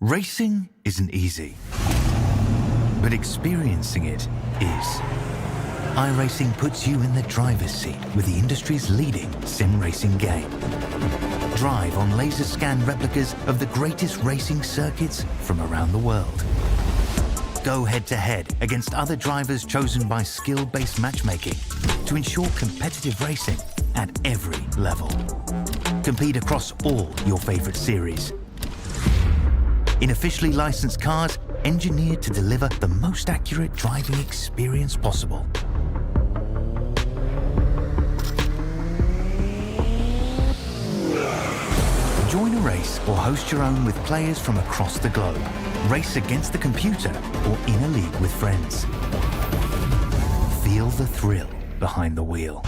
Racing isn't easy, but experiencing it is. iRacing puts you in the driver's seat with the industry's leading sim racing game. Drive on laser scan replicas of the greatest racing circuits from around the world. Go head-to-head against other drivers chosen by skill-based matchmaking to ensure competitive racing at every level. Compete across all your favorite series. In officially licensed cars, engineered to deliver the most accurate driving experience possible. Join a race or host your own with players from across the globe. Race against the computer or in a league with friends. Feel the thrill behind the wheel.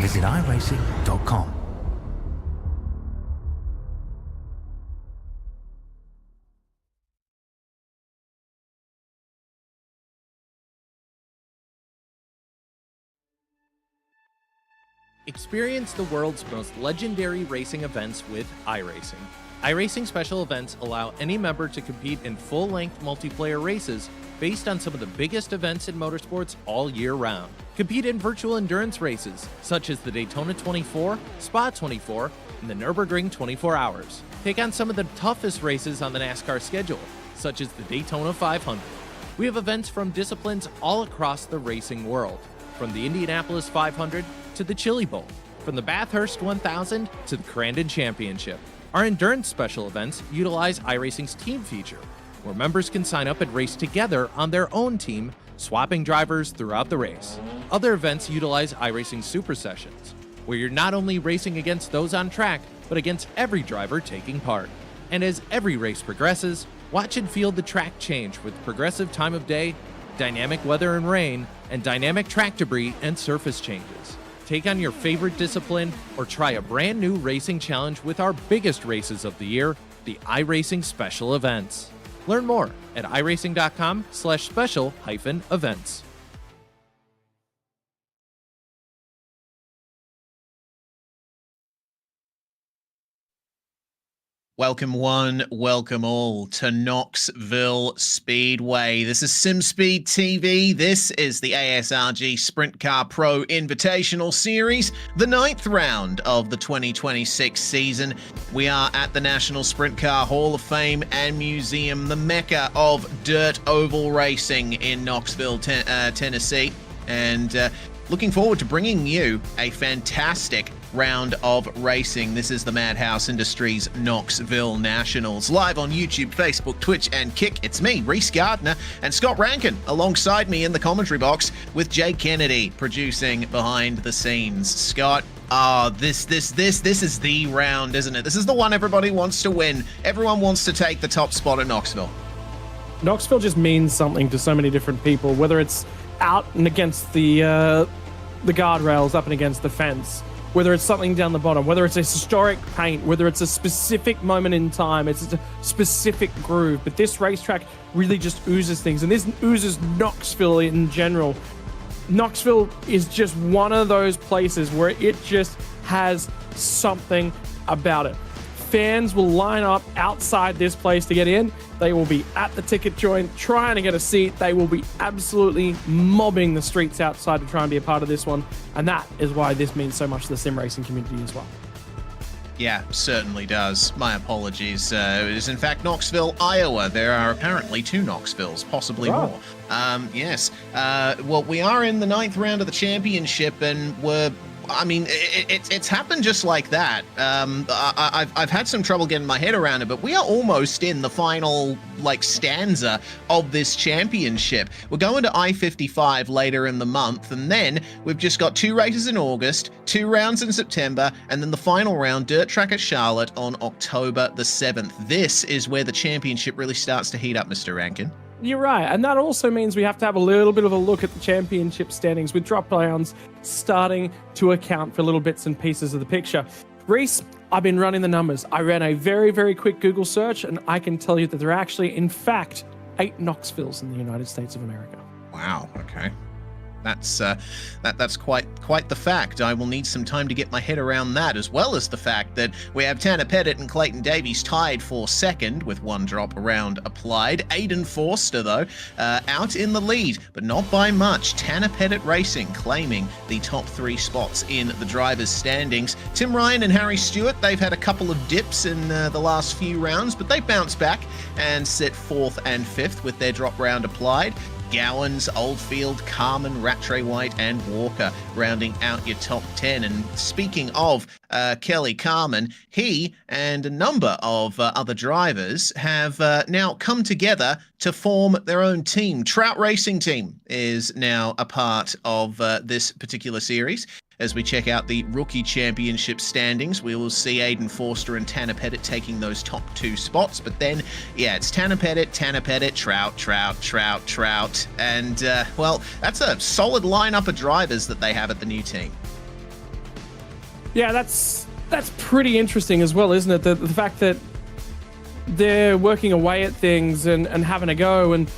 Visit iRacing.com. Experience the world's most legendary racing events with iRacing. iRacing special events allow any member to compete in full-length multiplayer races based on some of the biggest events in motorsports all year round. Compete in virtual endurance races, such as the Daytona 24, Spa 24, and the Nürburgring 24 Hours. Take on some of the toughest races on the NASCAR schedule, such as the Daytona 500. We have events from disciplines all across the racing world, from the Indianapolis 500 to the Chili Bowl, from the Bathurst 1000 to the Crandon Championship. Our endurance special events utilize iRacing's team feature, where members can sign up and race together on their own team, swapping drivers throughout the race. Other events utilize iRacing Super Sessions, where you're not only racing against those on track, but against every driver taking part. And as every race progresses, watch and feel the track change with progressive time of day, dynamic weather and rain, and dynamic track debris and surface changes. Take on your favorite discipline or try a brand new racing challenge with our biggest races of the year, the iRacing Special Events. Learn more at iracing.com/special-events. Welcome one, welcome all to Knoxville Speedway. This is SimSpeed TV. This is the ASRG Sprintcar Pro Invitational Series, the 9th round of the 2026 season. We are at the National Sprint Car Hall of Fame and Museum, the mecca of dirt oval racing in Knoxville, Tennessee. And looking forward to bringing you a fantastic round of racing. This is the MadHouse Industries Knoxville Nationals, live on YouTube, Facebook, Twitch, and Kick. It's me, Reese Gardner, and Scott Rankin alongside me in the commentary box with Jake Kennedy producing behind the scenes. Scott, this is the round, isn't it? This is the one everybody wants to win. Everyone wants to take the top spot at Knoxville. Knoxville just means something to so many different people, whether it's out and against the guardrails, up and against the fence, whether it's something down the bottom, whether it's a historic paint, whether it's a specific moment in time, it's a specific groove. But this racetrack really just oozes things, and this oozes Knoxville in general. Knoxville is just one of those places where it just has something about it. Fans will line up outside this place to get in. They will be at the ticket joint trying to get a seat. They will be absolutely mobbing the streets outside to try and be a part of this one. And that is why this means so much to the sim racing community as well. Yeah, certainly does. My apologies. It is in fact Knoxville, Iowa. There are apparently 2 Knoxvilles, possibly more. Yes. Well, we are in the 9th round of the championship, and it's happened just like that. I've had some trouble getting my head around it, but we are almost in the final stanza of this championship. We're going to I-55 later in the month, and then we've just got 2 races in August, 2 rounds in September, and then the final round, Dirt Track at Charlotte, on October the 7th. This is where the championship really starts to heat up, Mr. Rankin. You're right, and that also means we have to have a little bit of a look at the championship standings, with drop rounds starting to account for little bits and pieces of the picture. Reese, I've been running the numbers. I ran a very, very quick Google search, and I can tell you that there are actually, in fact, 8 Knoxvilles in the United States of America. Wow, okay. That's quite the fact. I will need some time to get my head around that, as well as the fact that we have Tanner Pettit and Clayton Davies tied for second with 1 drop round applied. Aiden Forster, though, out in the lead, but not by much. Tanner Pettit Racing claiming the top 3 spots in the drivers' standings. Tim Ryan and Harry Stewart, they've had a couple of dips in the last few rounds, but they bounced back and sit 4th and 5th with their drop round applied. Gowans, Oldfield, Carmen, Rattray White, and Walker rounding out your top 10. And speaking of Kelly Carmen, he and a number of other drivers have now come together to form their own team. Trout Racing Team is now a part of this particular series. As we check out the Rookie Championship standings, we will see Aiden Forster and Tanner Pettit taking those top 2 spots. But then, yeah, it's Tanner Pettit, Trout. And, well, that's a solid lineup of drivers that they have at the new team. Yeah, that's pretty interesting as well, isn't it? The fact that they're working away at things and having a go. And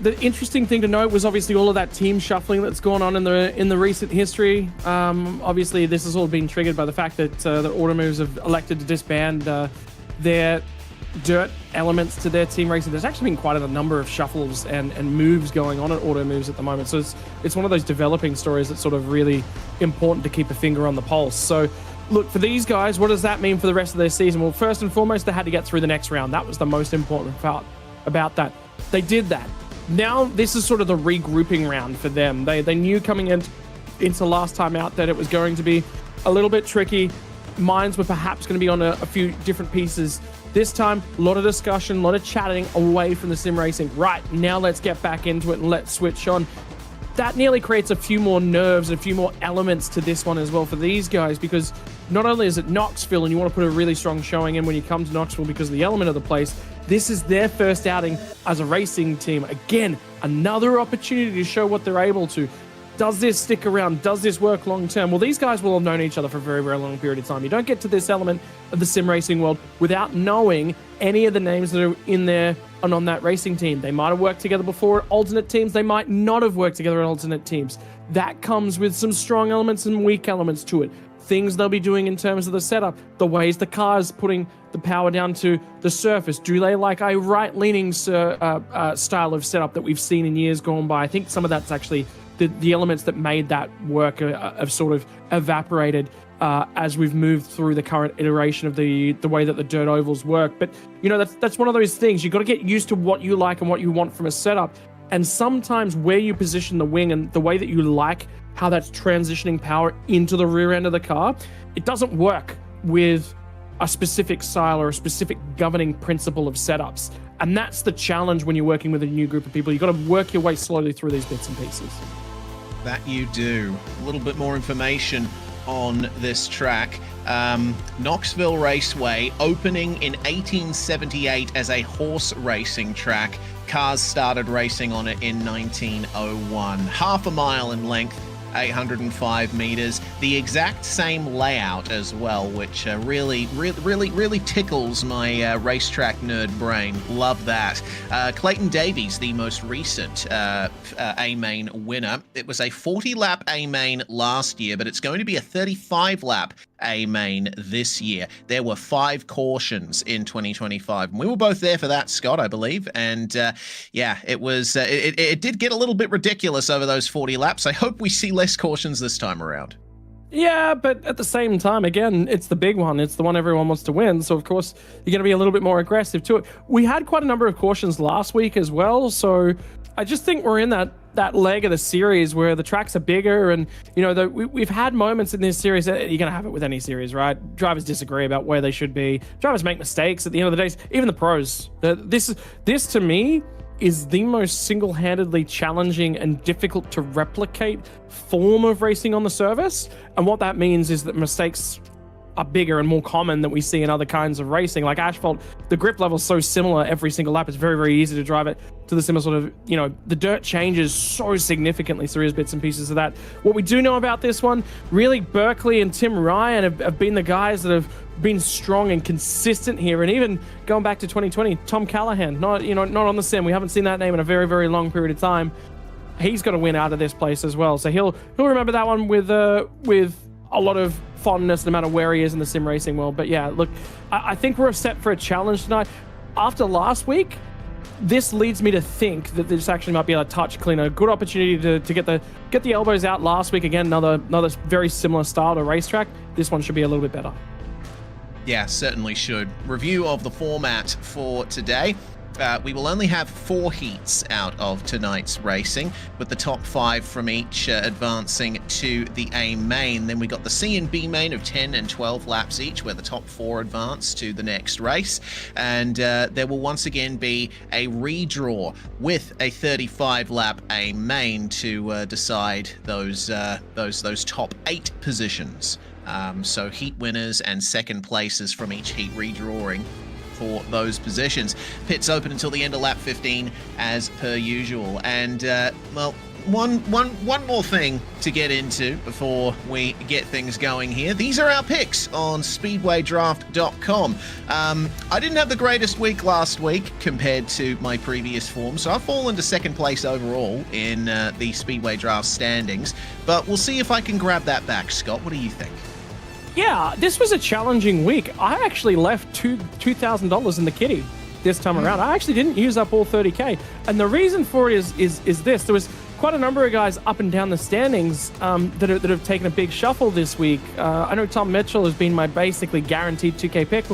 the interesting thing to note was obviously all of that team shuffling that's gone on in the recent history. Obviously, this has all been triggered by the fact that the Automoves have elected to disband their dirt elements to their team racing. There's actually been quite a number of shuffles and moves going on at Automoves at the moment. So it's one of those developing stories that's sort of really important to keep a finger on the pulse. So look, for these guys, what does that mean for the rest of their season? Well, first and foremost, they had to get through the next round. That was the most important part about that. They did that. Now, this is sort of the regrouping round for them. They knew coming into last time out that it was going to be a little bit tricky. Minds were perhaps going to be on a few different pieces. This time, a lot of discussion, a lot of chatting away from the sim racing. Right, now let's get back into it and let's switch on. That nearly creates a few more nerves, a few more elements to this one as well for these guys, because not only is it Knoxville and you want to put a really strong showing in when you come to Knoxville because of the element of the place, this is their first outing as a racing team. Again, another opportunity to show what they're able to. Does this stick around? Does this work long term? Well, these guys will have known each other for a very, very long period of time. You don't get to this element of the sim racing world without knowing any of the names that are in there and on that racing team. They might have worked together before at alternate teams. They might not have worked together at alternate teams. That comes with some strong elements and weak elements to it. Things they'll be doing in terms of the setup, the ways the car is putting the power down to the surface. Do they like a right-leaning style of setup that we've seen in years gone by? I think some of that's actually the elements that made that work have sort of evaporated as we've moved through the current iteration of the way that the dirt ovals work. But, you know, that's one of those things. You've got to get used to what you like and what you want from a setup. And sometimes where you position the wing and the way that you like how that's transitioning power into the rear end of the car, it doesn't work with a specific style or a specific governing principle of setups. And that's the challenge when you're working with a new group of people. You've got to work your way slowly through these bits and pieces. That you do. A little bit more information on this track. Knoxville Raceway, opening in 1878 as a horse racing track. Cars started racing on it in 1901. Half a mile in length, 805 meters. The exact same layout as well, which really tickles my racetrack nerd brain. Love that. Clayton Davies, the most recent A-Main winner. It was a 40-lap A-Main last year, but it's going to be a 35-lap A-Main this year. There were 5 cautions in 2025. And we were both there for that, Scott, I believe. And yeah, it was it did get a little bit ridiculous over those 40 laps. I hope we see less cautions this time around. Yeah, but at the same time, again, it's the big one. It's the one everyone wants to win. So, of course, you're going to be a little bit more aggressive to it. We had quite a number of cautions last week as well. So I just think we're in that leg of the series where the tracks are bigger. And, you know, we've had moments in this series. You're going to have it with any series, right? Drivers disagree about where they should be. Drivers make mistakes at the end of the day. Even the pros. This to me, is the most single-handedly challenging and difficult to replicate form of racing on the surface. And what that means is that mistakes are bigger and more common than we see in other kinds of racing. Like asphalt, the grip level is so similar every single lap. It's very, very easy to drive it to the similar sort of, you know, the dirt changes so significantly. So there is bits and pieces of that. What we do know about this one, really Berkeley and Tim Ryan have been the guys that have been strong and consistent here. And even going back to 2020, Tom Callahan, not on the sim. We haven't seen that name in a very, very long period of time. he's got to win out of this place as well. So he'll remember that one with a lot of fondness, no matter where he is in the sim racing world. But yeah, look, I think we're set for a challenge tonight. After last week, this leads me to think that this actually might be a touch cleaner. Good opportunity to get the elbows out last week. Again, another very similar style to racetrack. This one should be a little bit better. Yeah, certainly should. Review of the format for today. We will only have 4 heats out of tonight's racing, with the top 5 from each advancing to the A main. Then we got the C and B main of 10 and 12 laps each, where the top 4 advance to the next race. And there will once again be a redraw with a 35-lap A main to decide those top 8 positions. So heat winners and second places from each heat redrawing for those positions. Pits open until the end of lap 15 as per usual. And well, one more thing to get into before we get things going here. These are our picks on speedwaydraft.com. I didn't have the greatest week last week compared to my previous form, so I've fallen to second place overall in the Speedway Draft standings, but we'll see if I can grab that back. Scott, what do you think? Yeah, this was a challenging week. I actually left $2,000 in the kitty this time around. I actually didn't use up all 30K. And the reason for it is this. There was quite a number of guys up and down the standings that have taken a big shuffle this week. I know Tom Mitchell has been my basically guaranteed 2K pick.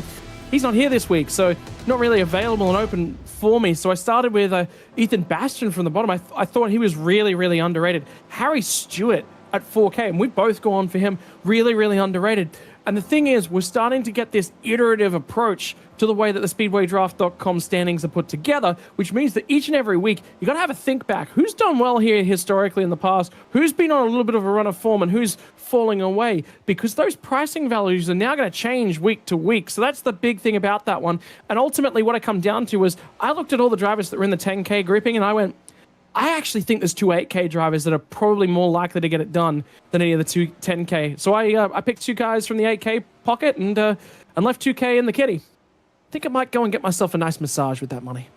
He's not here this week, so not really available and open for me. So I started with Ethan Bastian from the bottom. I thought he was really, really underrated. Harry Stewart at 4K, and we've both gone for him. Really, really underrated. And the thing is, we're starting to get this iterative approach to the way that the speedwaydraft.com standings are put together, which means that each and every week, you got to have a think back. Who's done well here historically in the past? Who's been on a little bit of a run of form, and who's falling away? Because those pricing values are now going to change week to week. So that's the big thing about that one. And ultimately, what I come down to was, I looked at all the drivers that were in the 10K grouping, and I went, I actually think there's 2 8K drivers that are probably more likely to get it done than any of the 2 10K. So I picked 2 guys from the 8K pocket and left 2K in the kitty. I think I might go and get myself a nice massage with that money.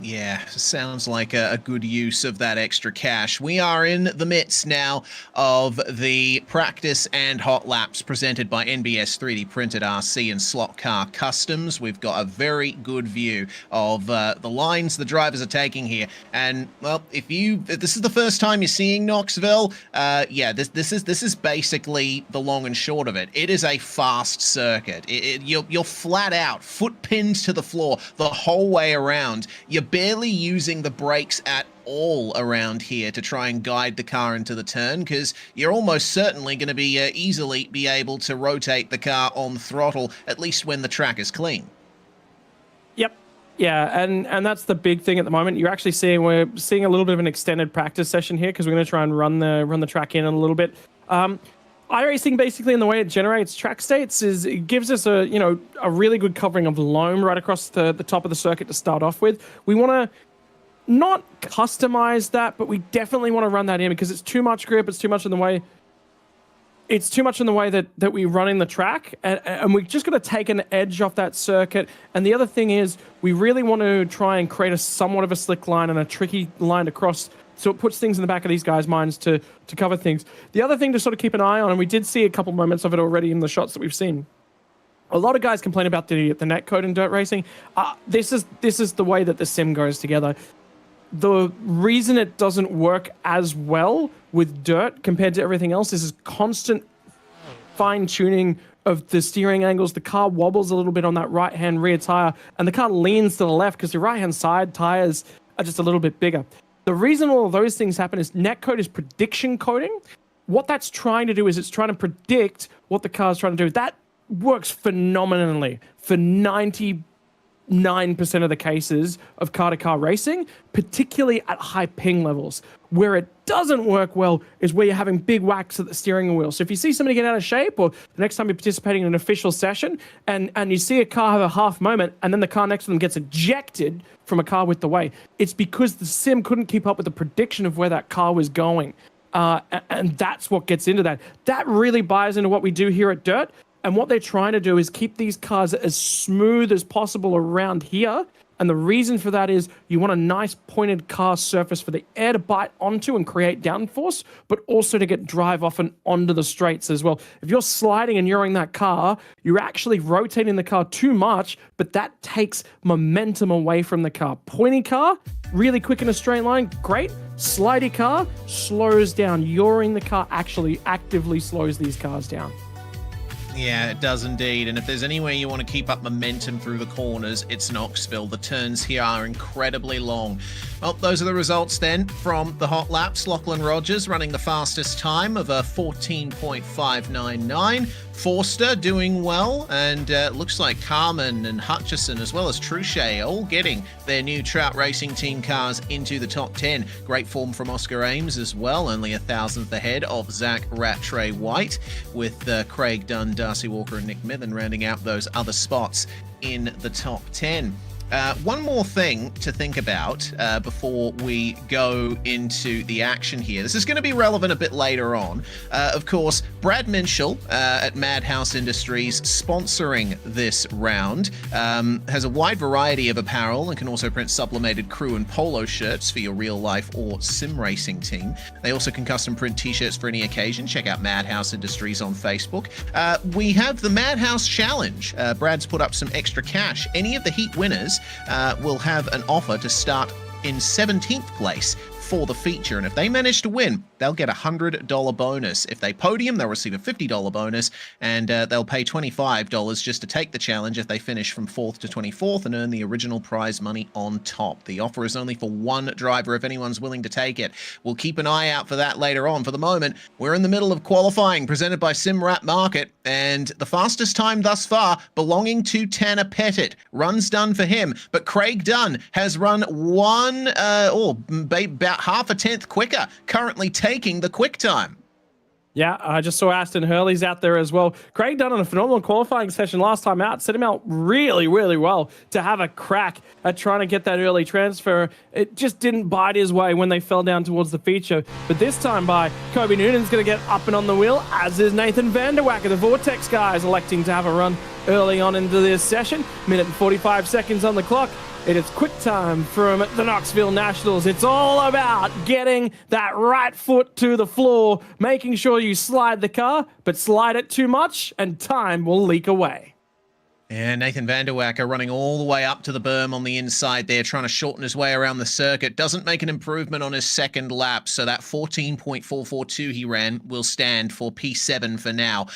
Yeah, sounds like a good use of that extra cash. We are in the midst now of the practice and hot laps presented by NBS 3D Printed RC and Slot Car Customs. We've got a very good view of the lines the drivers are taking here. And, well, if this is the first time you're seeing Knoxville, yeah, this is basically the long and short of it. It is a fast circuit. You're flat out, foot pinned to the floor the whole way around. You're barely using the brakes at all around here to try and guide the car into the turn, because you're almost certainly going to be easily be able to rotate the car on throttle, at least when the track is clean. Yep. Yeah, and that's the big thing at the moment. We're seeing a little bit of an extended practice session here, because we're going to try and run the track in a little bit. iRacing, basically, in the way it generates track states, it gives us a really good covering of loam right across the top of the circuit to start off with. We want to not customize that, but we definitely want to run that in, because it's too much grip. It's too much in the way. It's too much in the way that we run in the track, and we're just going to take an edge off that circuit. And the other thing is, we really want to try and create a somewhat of a slick line and a tricky line to cross, so it puts things in the back of these guys' minds to cover things. The other thing to sort of keep an eye on, and we did see a couple moments of it already in the shots that we've seen. A lot of guys complain about the netcode in dirt racing. This is the way that the sim goes together. The reason it doesn't work as well with dirt compared to everything else is constant fine-tuning of the steering angles. The car wobbles a little bit on that right-hand rear tire, and the car leans to the left because the right-hand side tires are just a little bit bigger. The reason all of those things happen is netcode is prediction coding. What that's trying to do is it's trying to predict what the car's trying to do. That works phenomenally for 99% of the cases of car-to-car racing, particularly at high ping levels. Where it doesn't work well is where you're having big whacks at the steering wheel. So if you see somebody get out of shape, or the next time you're participating in an official session, and you see a car have a half moment, and then the car next to them gets ejected from a car width away, it's because the sim couldn't keep up with the prediction of where that car was going. And that's what gets into that. That really buys into what we do here at Dirt. And what they're trying to do is keep these cars as smooth as possible around here, And the reason for that is you want a nice pointed car surface for the air to bite onto and create downforce, but also to get drive off and onto the straights as well. If you're sliding and you're in that car, you're actually rotating the car too much, but that takes momentum away from the car. Pointy car, really quick in a straight line, great. Slidey car slows down. Yawing the car actually actively slows these cars down. Yeah, it does indeed. And if there's any way you want to keep up momentum through the corners, it's Knoxville. The turns here are incredibly long. Well, those are the results then from the hot laps. Lachlan Rogers running the fastest time of a 14.599. Forster doing well, and looks like Carmen and Hutchison as well as Truchet all getting their new Trout Racing Team cars into the top 10. Great form from Oscar Ames as well, only 1,000th ahead of Zach Rattray White, with Craig Dunn, Darcy Walker and Nick Mithen rounding out those other spots in the top 10. One more thing to think about before we go into the action here. This is going to be relevant a bit later on. Of course, Brad Minshall at MadHouse Industries, sponsoring this round, has a wide variety of apparel and can also print sublimated crew and polo shirts for your real life or sim racing team. They also can custom print t-shirts for any occasion. Check out MadHouse Industries on Facebook. We have the MadHouse Challenge. Brad's put up some extra cash. Any of the heat winners will have an offer to start in 17th place for the feature, and if they manage to win, they'll get a $100 bonus. If they podium, they'll receive a $50 bonus, and they'll pay $25 just to take the challenge if they finish from 4th to 24th and earn the original prize money on top. The offer is only for one driver if anyone's willing to take it. We'll keep an eye out for that later on. For the moment, we're in the middle of qualifying presented by SimRap Market, and the fastest time thus far belonging to Tanner Pettit. Runs done for him, but Craig Dunn has run about half a tenth quicker, currently taking the quick time. Yeah, I just saw Aston Hurley's out there as well. Craig done on a phenomenal qualifying session last time out. Set him out really, really well to have a crack at trying to get that early transfer. It just didn't bite his way when they fell down towards the feature. But this time by, Kobe Noonan's going to get up and on the wheel, as is Nathan Vanderwacker. The Vortex guys electing to have a run early on into this session. Minute and 45 seconds on the clock. It is quick time from the Knoxville Nationals. It's all about getting that right foot to the floor, making sure you slide the car, but slide it too much and time will leak away. And Nathan Vanderwacker running all the way up to the berm on the inside there, trying to shorten his way around the circuit. Doesn't make an improvement on his second lap, so that 14.442 he ran will stand for P7 for now.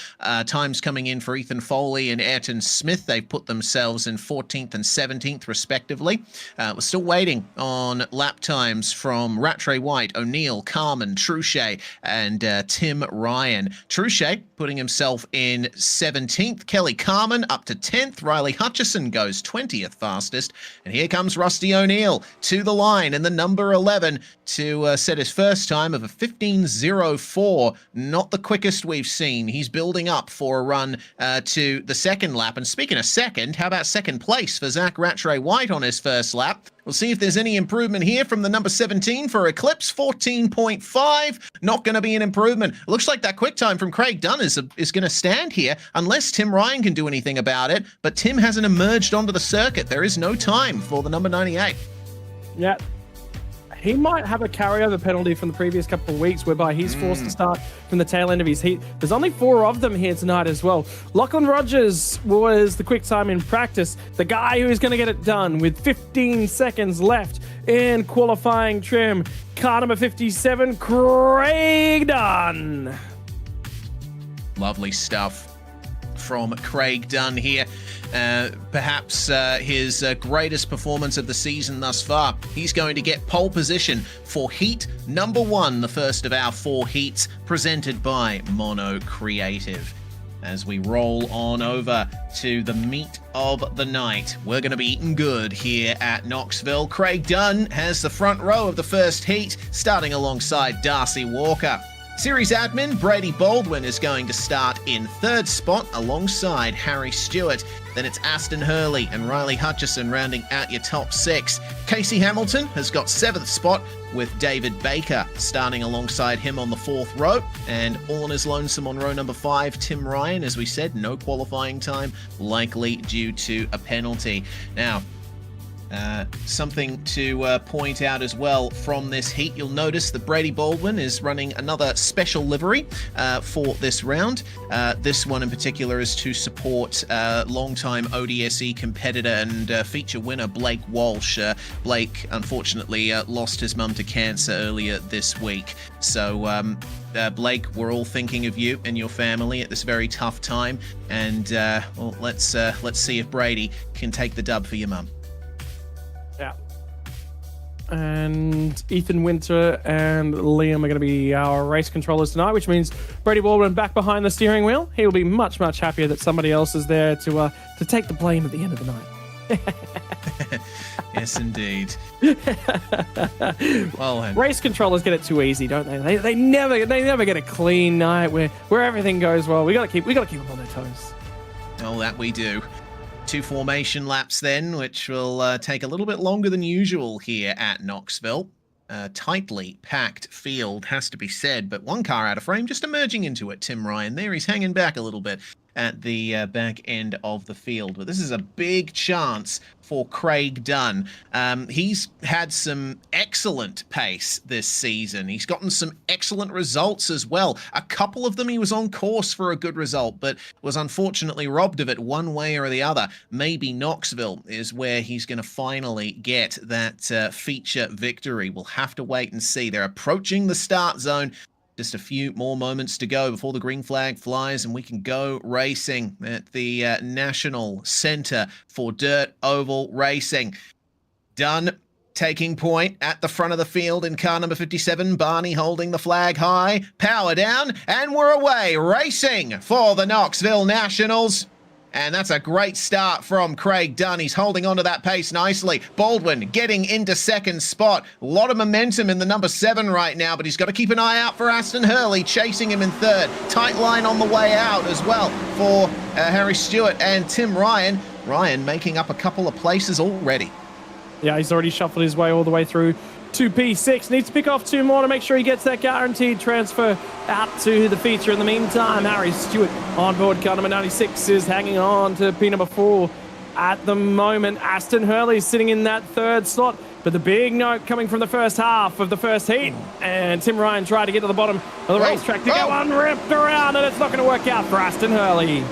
Times coming in for Ethan Foley and Ayrton Smith. They've put themselves in 14th and 17th, respectively. We're still waiting on lap times from Rattray White, O'Neill, Carmen, Truchet, and Tim Ryan. Truchet putting himself in 17th. Kelly Carmen up to 10th. Riley Hutchison goes 20th fastest. And here comes Rusty O'Neill to the line in the number 11 to set his first time of a 15.04. Not the quickest we've seen. He's building up for a run to the second lap. And speaking of second, how about second place for Zach Rattray White on his first lap? We'll see if there's any improvement here from the number 17 for Eclipse, 14.5. Not going to be an improvement. It looks like that quick time from Craig Dunn is going to stand here unless Tim Ryan can do anything about it. But Tim hasn't emerged onto the circuit. There is no time for the number 98. Yeah. He might have a carryover penalty from the previous couple of weeks whereby he's forced to start from the tail end of his heat. There's only 4 of them here tonight as well. Lachlan Rogers was the quick time in practice. The guy who is going to get it done with 15 seconds left in qualifying trim. Car number 57, Craig Dunn. Lovely stuff from Craig Dunn here. Perhaps his greatest performance of the season thus far. He's going to get pole position for heat number 1, the first of our 4 heats presented by Mono Creative. As we roll on over to the meat of the night, we're going to be eating good here at Knoxville. Craig Dunn has the front row of the first heat, starting alongside Darcy Walker. Series admin Brady Baldwin is going to start in 3rd spot alongside Harry Stewart. Then it's Aston Hurley and Riley Hutchison rounding out your top 6. Casey Hamilton has got 7th spot with David Baker starting alongside him on the 4th row. And all on his lonesome on row number 5, Tim Ryan, as we said, no qualifying time, likely due to a penalty. Now, Something to point out as well from this heat, you'll notice that Brady Baldwin is running another special livery for this round. This one in particular is to support longtime ODSE competitor and feature winner Blake Walsh. Blake, unfortunately, lost his mum to cancer earlier this week. So, Blake, we're all thinking of you and your family at this very tough time. And, well, let's see if Brady can take the dub for your mum. Yeah. And Ethan Winter and Liam are going to be our race controllers tonight, which means Brady Baldwin back behind the steering wheel. He will be much, much happier that somebody else is there to take the blame at the end of the night. Yes, indeed. Well, race controllers get it too easy, don't they? They never get a clean night where everything goes well. We got to keep them on their toes. Oh, that we do. 2 formation laps then, which will take a little bit longer than usual here at Knoxville. Tightly packed field, has to be said, but one car out of frame, just emerging into it. Tim Ryan there, he's hanging back a little bit at the back end of the field. But this is a big chance for Craig Dunn. He's had some excellent pace this season. He's gotten some excellent results as well. A couple of them he was on course for a good result, but was unfortunately robbed of it one way or the other. Maybe Knoxville is where he's going to finally get that feature victory. We'll have to wait and see. They're approaching the start zone. Just a few more moments to go before the green flag flies and we can go racing at the National Center for Dirt Oval Racing. Dunn taking point at the front of the field in car number 57. Barney holding the flag high. Power down, and we're away racing for the Knoxville Nationals. And that's a great start from Craig Dunn. He's holding on to that pace nicely. Baldwin getting into second spot. A lot of momentum in the number 7 right now, but he's got to keep an eye out for Aston Hurley, chasing him in third. Tight line on the way out as well for Harry Stewart and Tim Ryan. Ryan making up a couple of places already. Yeah, he's already shuffled his way all the way through to P6. Needs to pick off 2 more to make sure he gets that guaranteed transfer out to the feature. In the meantime, Harry Stewart on board car number 96 is hanging on to P number 4 at the moment. Aston Hurley is sitting in that 3rd slot, but the big note coming from the first half of the first heat, and Tim Ryan tried to get to the bottom of the racetrack to get one ripped around, and it's not going to work out for Aston Hurley.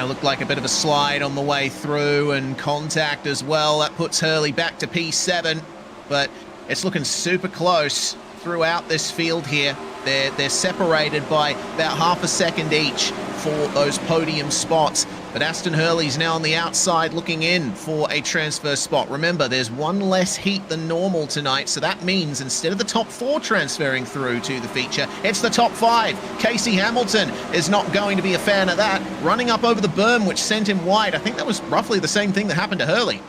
Looked like a bit of a slide on the way through and contact as well. That puts Hurley back to P7, but it's looking super close throughout this field here. They're separated by about half a second each for those podium spots. But Aston Hurley's now on the outside looking in for a transfer spot. Remember, there's one less heat than normal tonight, so that means instead of the top 4 transferring through to the feature, it's the top 5. Casey Hamilton is not going to be a fan of that. Running up over the berm, which sent him wide. I think that was roughly the same thing that happened to Hurley.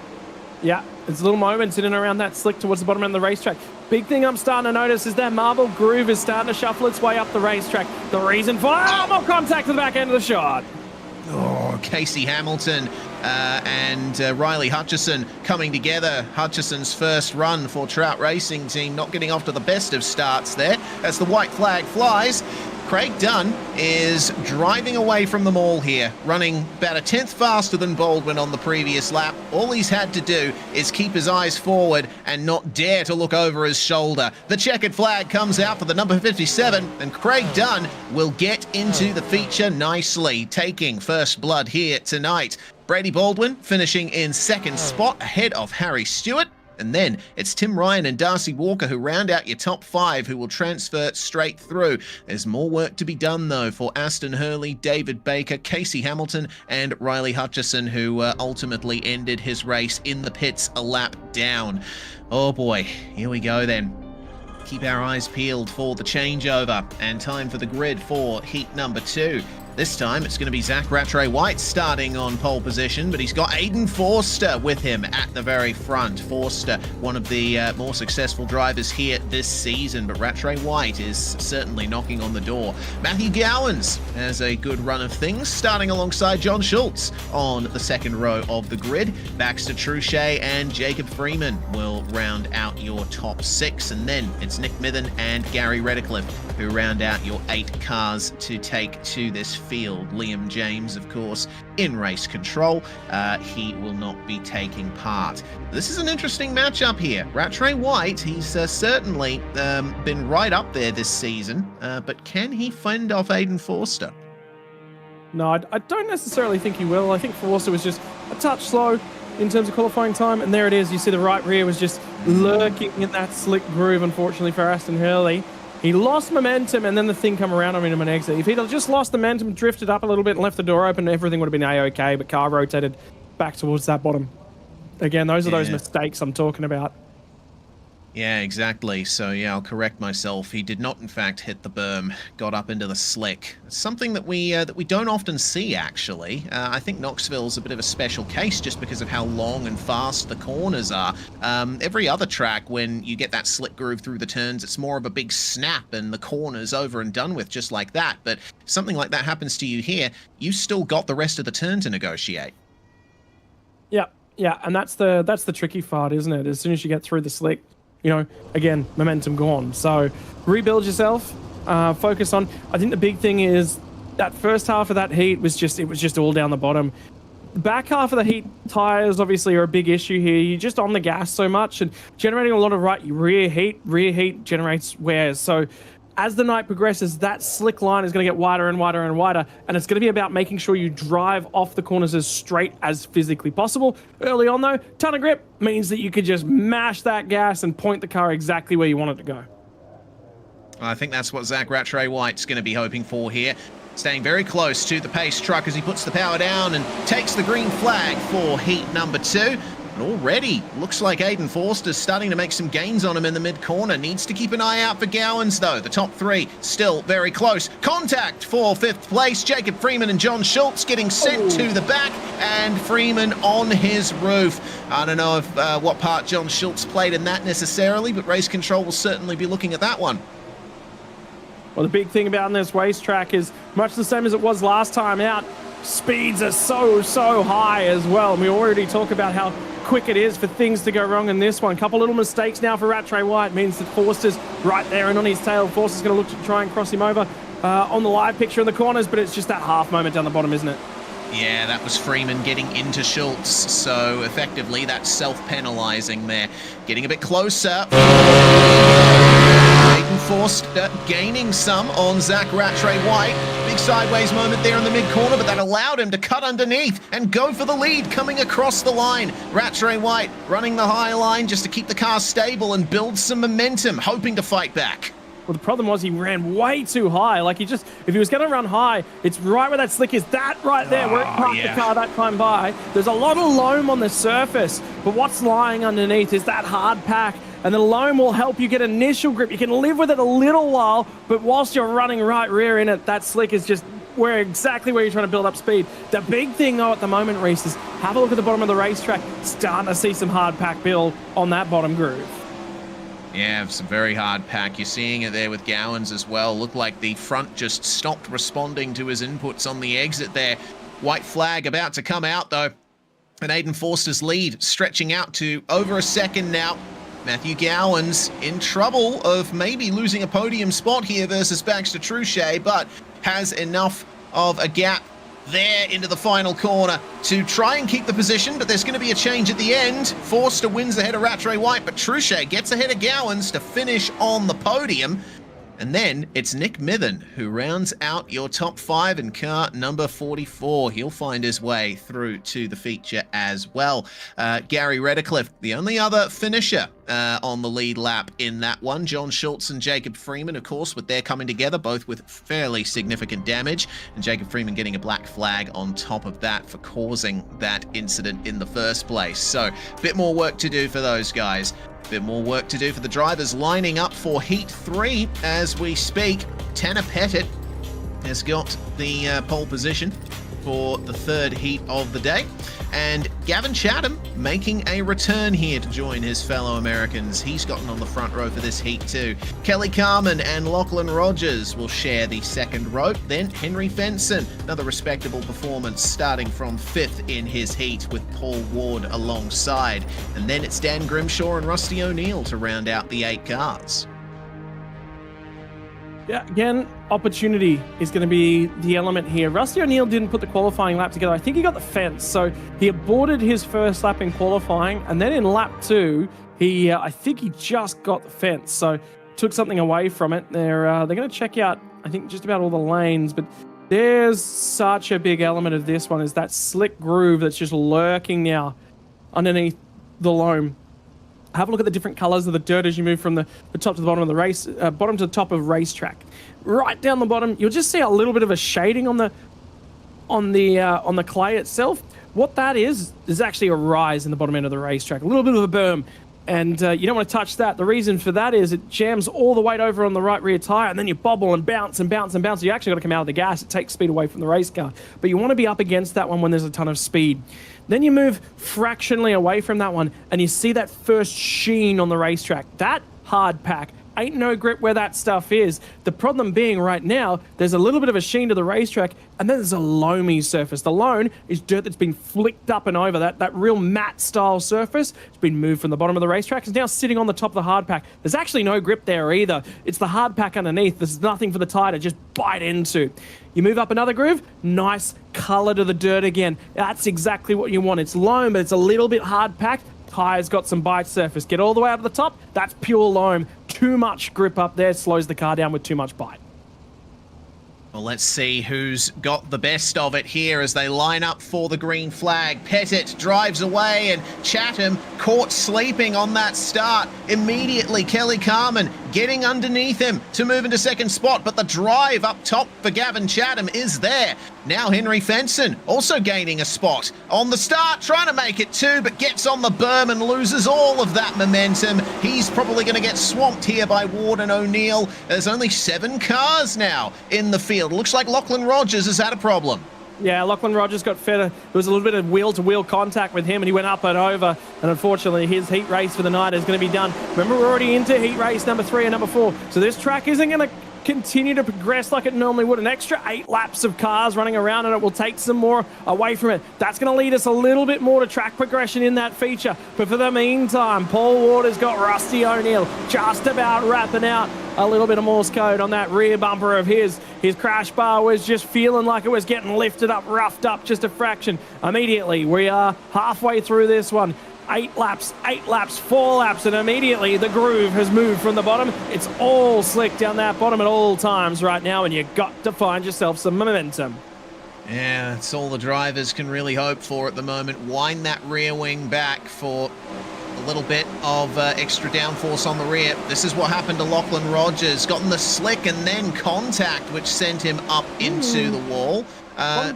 Yeah, there's little moments in and around that slick towards the bottom end of the racetrack. Big thing I'm starting to notice is that Marble Groove is starting to shuffle its way up the racetrack. The reason for more contact to the back end of the shot. Oh, Casey Hamilton and Riley Hutchison coming together. Hutchison's first run for Trout Racing Team, not getting off to the best of starts there as the white flag flies. Craig Dunn is driving away from them all here, running about a 10th faster than Baldwin on the previous lap. All he's had to do is keep his eyes forward and not dare to look over his shoulder. The checkered flag comes out for the number 57, and Craig Dunn will get into the feature nicely, taking first blood here tonight. Brady Baldwin finishing in second spot ahead of Harry Stewart. And then it's Tim Ryan and Darcy Walker who round out your top 5 who will transfer straight through. There's more work to be done, though, for Aston Hurley, David Baker, Casey Hamilton, and Riley Hutchison, who ultimately ended his race in the pits a lap down. Oh, boy. Here we go, then. Keep our eyes peeled for the changeover and time for the grid for heat number 2. This time, it's going to be Zach Rattray-White starting on pole position, but he's got Aiden Forster with him at the very front. Forster, one of the more successful drivers here this season, but Rattray-White is certainly knocking on the door. Matthew Gowans has a good run of things, starting alongside John Schultz on the second row of the grid. Baxter Truchet and Jacob Freeman will round out your top 6, and then it's Nick Mithen and Gary Redcliffe who round out your 8 cars to take to this field. Liam James, of course, in race control. He will not be taking part. This is an interesting matchup here. Rattray White, he's certainly been right up there this season, but can he fend off Aiden Forster? No, I don't necessarily think he will. I think Forster was just a touch slow in terms of qualifying time, and there it is. You see the right rear was just lurking in that slick groove, unfortunately, for Aston Hurley. He lost momentum, and then the thing come around on him an exit. If he'd have just lost the momentum, drifted up a little bit and left the door open, everything would have been A-OK, but car rotated back towards that bottom. Again, those are those mistakes I'm talking about. Yeah, exactly. So yeah, I'll correct myself. He did not, in fact, hit the berm. Got up into the slick. It's something that we don't often see, actually. I think Knoxville's a bit of a special case just because of how long and fast the corners are. Every other track, when you get that slick groove through the turns, it's more of a big snap and the corner's over and done with, just like that. But if something like that happens to you here, you still got the rest of the turn to negotiate. Yeah, yeah, and that's the tricky part, isn't it? As soon as you get through the slick, you know, again, momentum gone. So rebuild yourself, focus on, I think the big thing is that first half of that heat was just all down the bottom. The back half of the heat, tires obviously are a big issue here. You're just on the gas so much and generating a lot of rear heat generates wears. So as the night progresses, that slick line is going to get wider and wider and wider, and it's going to be about making sure you drive off the corners as straight as physically possible. Early on, though, ton of grip means that you could just mash that gas and point the car exactly where you want it to go. I think that's what Zach Rattray White's going to be hoping for here. Staying very close to the pace truck as he puts the power down and takes the green flag for heat number 2. And already looks like Aiden Forster's starting to make some gains on him in the mid-corner. Needs to keep an eye out for Gowans, though. The top 3 still very close. Contact for 5th place. Jacob Freeman and John Schultz getting sent to the back, and Freeman on his roof. I don't know if what part John Schultz played in that necessarily, but race control will certainly be looking at that one. Well, the big thing about this racetrack is much the same as it was last time out. Speeds are so high as well. And we already talk about how quick it is for things to go wrong in this one. Couple little mistakes now for Rattray White means that Forster's right there and on his tail. Forster's going to look to try and cross him over on the live picture in the corners, but it's just that half moment down the bottom, isn't it? Yeah, that was Freeman getting into Schultz, so effectively that's self-penalizing there. Getting a bit closer. Aiden Forster gaining some on Zach Rattray White. Big sideways moment there in the mid-corner, but that allowed him to cut underneath and go for the lead coming across the line. Rattray White running the high line just to keep the car stable and build some momentum, hoping to fight back. Well, the problem was he ran way too high. Like, if he was going to run high, it's right where that slick is. That right there, where it parked the car that time by. There's a lot of loam on the surface, but what's lying underneath is that hard pack. And the loam will help you get initial grip. You can live with it a little while, but whilst you're running right rear in it, that slick is just exactly where you're trying to build up speed. The big thing, though, at the moment, Reese, is have a look at the bottom of the racetrack. Starting to see some hard pack build on that bottom groove. Yeah, some very hard pack. You're seeing it there with Gowans as well. Looked like the front just stopped responding to his inputs on the exit there. White flag about to come out, though. And Aiden Forster's lead stretching out to over a second now. Matthew Gowans in trouble of maybe losing a podium spot here versus Baxter Truchet, but has enough of a gap there into the final corner to try and keep the position, but there's going to be a change at the end. Forster wins ahead of Rattray White, but Truchet gets ahead of Gowans to finish on the podium. And then it's Nick Mithen who rounds out your top 5 in car number 44. He'll find his way through to the feature as well. Gary Redcliffe, the only other finisher on the lead lap in that one. John Schultz and Jacob Freeman, of course, with their coming together, both with fairly significant damage. And Jacob Freeman getting a black flag on top of that for causing that incident in the first place. So a bit more work to do for those guys. Bit more work to do for the drivers lining up for Heat 3 as we speak. Tanner Pettit has got the pole position for the 3rd heat of the day. And Gavin Chatham making a return here to join his fellow Americans. He's gotten on the front row for this heat too. Kelly Carman and Lachlan Rogers will share the 2nd row. Then Henry Fenson, another respectable performance starting from 5th in his heat with Paul Ward alongside. And then it's Dan Grimshaw and Rusty O'Neill to round out the 8 cars. Yeah, again, opportunity is going to be the element here. Rusty O'Neill didn't put the qualifying lap together. I think he got the fence, so he aborted his first lap in qualifying, and then in lap 2, I think he just got the fence, so took something away from it. They're going to check out, I think, just about all the lanes, but there's such a big element of this one is that slick groove that's just lurking now underneath the loam. Have a look at the different colors of the dirt as you move from the top to the bottom of the race, bottom to the top of racetrack. Right down the bottom, you'll just see a little bit of a shading on the clay itself. What that is actually a rise in the bottom end of the racetrack, a little bit of a berm, and you don't want to touch that. The reason for that is it jams all the weight over on the right rear tire, and then you bobble and bounce and bounce and bounce. You actually got to come out of the gas. It takes speed away from the race car, but you want to be up against that one when there's a ton of speed. Then you move fractionally away from that one, and you see that first sheen on the racetrack. That hard pack ain't no grip where that stuff is. The problem being right now, there's a little bit of a sheen to the racetrack, and then there's a loamy surface. The loam is dirt that's been flicked up and over. That real matte style surface. It's been moved from the bottom of the racetrack. It's now sitting on the top of the hard pack. There's actually no grip there either. It's the hard pack underneath. There's nothing for the tire to just bite into. You move up another groove, nice color to the dirt again. That's exactly what you want. It's loam, but it's a little bit hard packed. Tire's got some bite surface. Get all the way up to the top, that's pure loam. Too much grip up there slows the car down with too much bite. Well, let's see who's got the best of it here as they line up for the green flag. Pettit drives away and Chatham caught sleeping on that start. Immediately, Kelly Carman getting underneath him to move into second spot, but the drive up top for Gavin Chatham is there. Now Henry Fenson also gaining a spot on the start, trying to make it 2, but gets on the berm and loses all of that momentum. He's probably going to get swamped here by Ward and O'Neill. There's only 7 cars now in the field. Looks like Lachlan Rogers has had a problem. Yeah, Lachlan Rogers got fed. There was a little bit of wheel-to-wheel contact with him, and he went up and over. And unfortunately, his heat race for the night is going to be done. Remember, we're already into heat race number 3 and number 4. So this track isn't going to continue to progress like it normally would. An extra 8 laps of cars running around, and it will take some more away from it. That's going to lead us a little bit more to track progression in that feature. But for the meantime, Paul Ward has got Rusty O'Neill just about wrapping out a little bit of Morse code on that rear bumper of his. His crash bar was just feeling like it was getting lifted up, roughed up just a fraction. Immediately, we are halfway through this one. 8 laps, 4 laps, and immediately the groove has moved from the bottom. It's all slick down that bottom at all times right now, and you've got to find yourself some momentum. Yeah, that's all the drivers can really hope for at the moment. Wind that rear wing back for a little bit of extra downforce on the rear. This is what happened to Lachlan Rogers. Gotten the slick and then contact, which sent him up into the wall.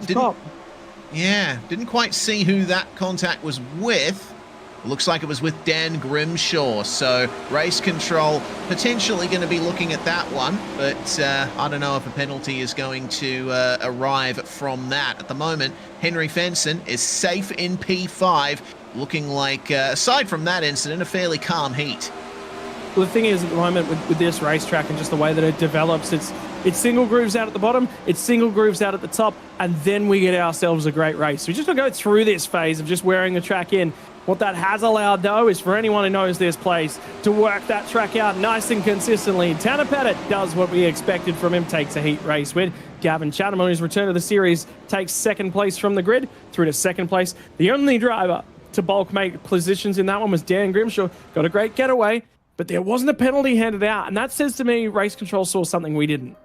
Didn't quite see who that contact was with. Looks like it was with Dan Grimshaw, so race control potentially going to be looking at that one, but I don't know if a penalty is going to arrive from that. At the moment, Henry Fenson is safe in P5, looking like, aside from that incident, a fairly calm heat. Well, the thing is, at the moment, with this racetrack and just the way that it develops, it's single grooves out at the bottom, it's single grooves out at the top, and then we get ourselves a great race. So we just got to go through this phase of just wearing the track in. What that has allowed, though, is for anyone who knows this place to work that track out nice and consistently. Tanner Pettit does what we expected from him, takes a heat race win. Gavin Chatham, on his return to the series, takes second place from the grid through to second place. The only driver to bulk make positions in that one was Dan Grimshaw. Got a great getaway, but there wasn't a penalty handed out, and that says to me race control saw something we didn't.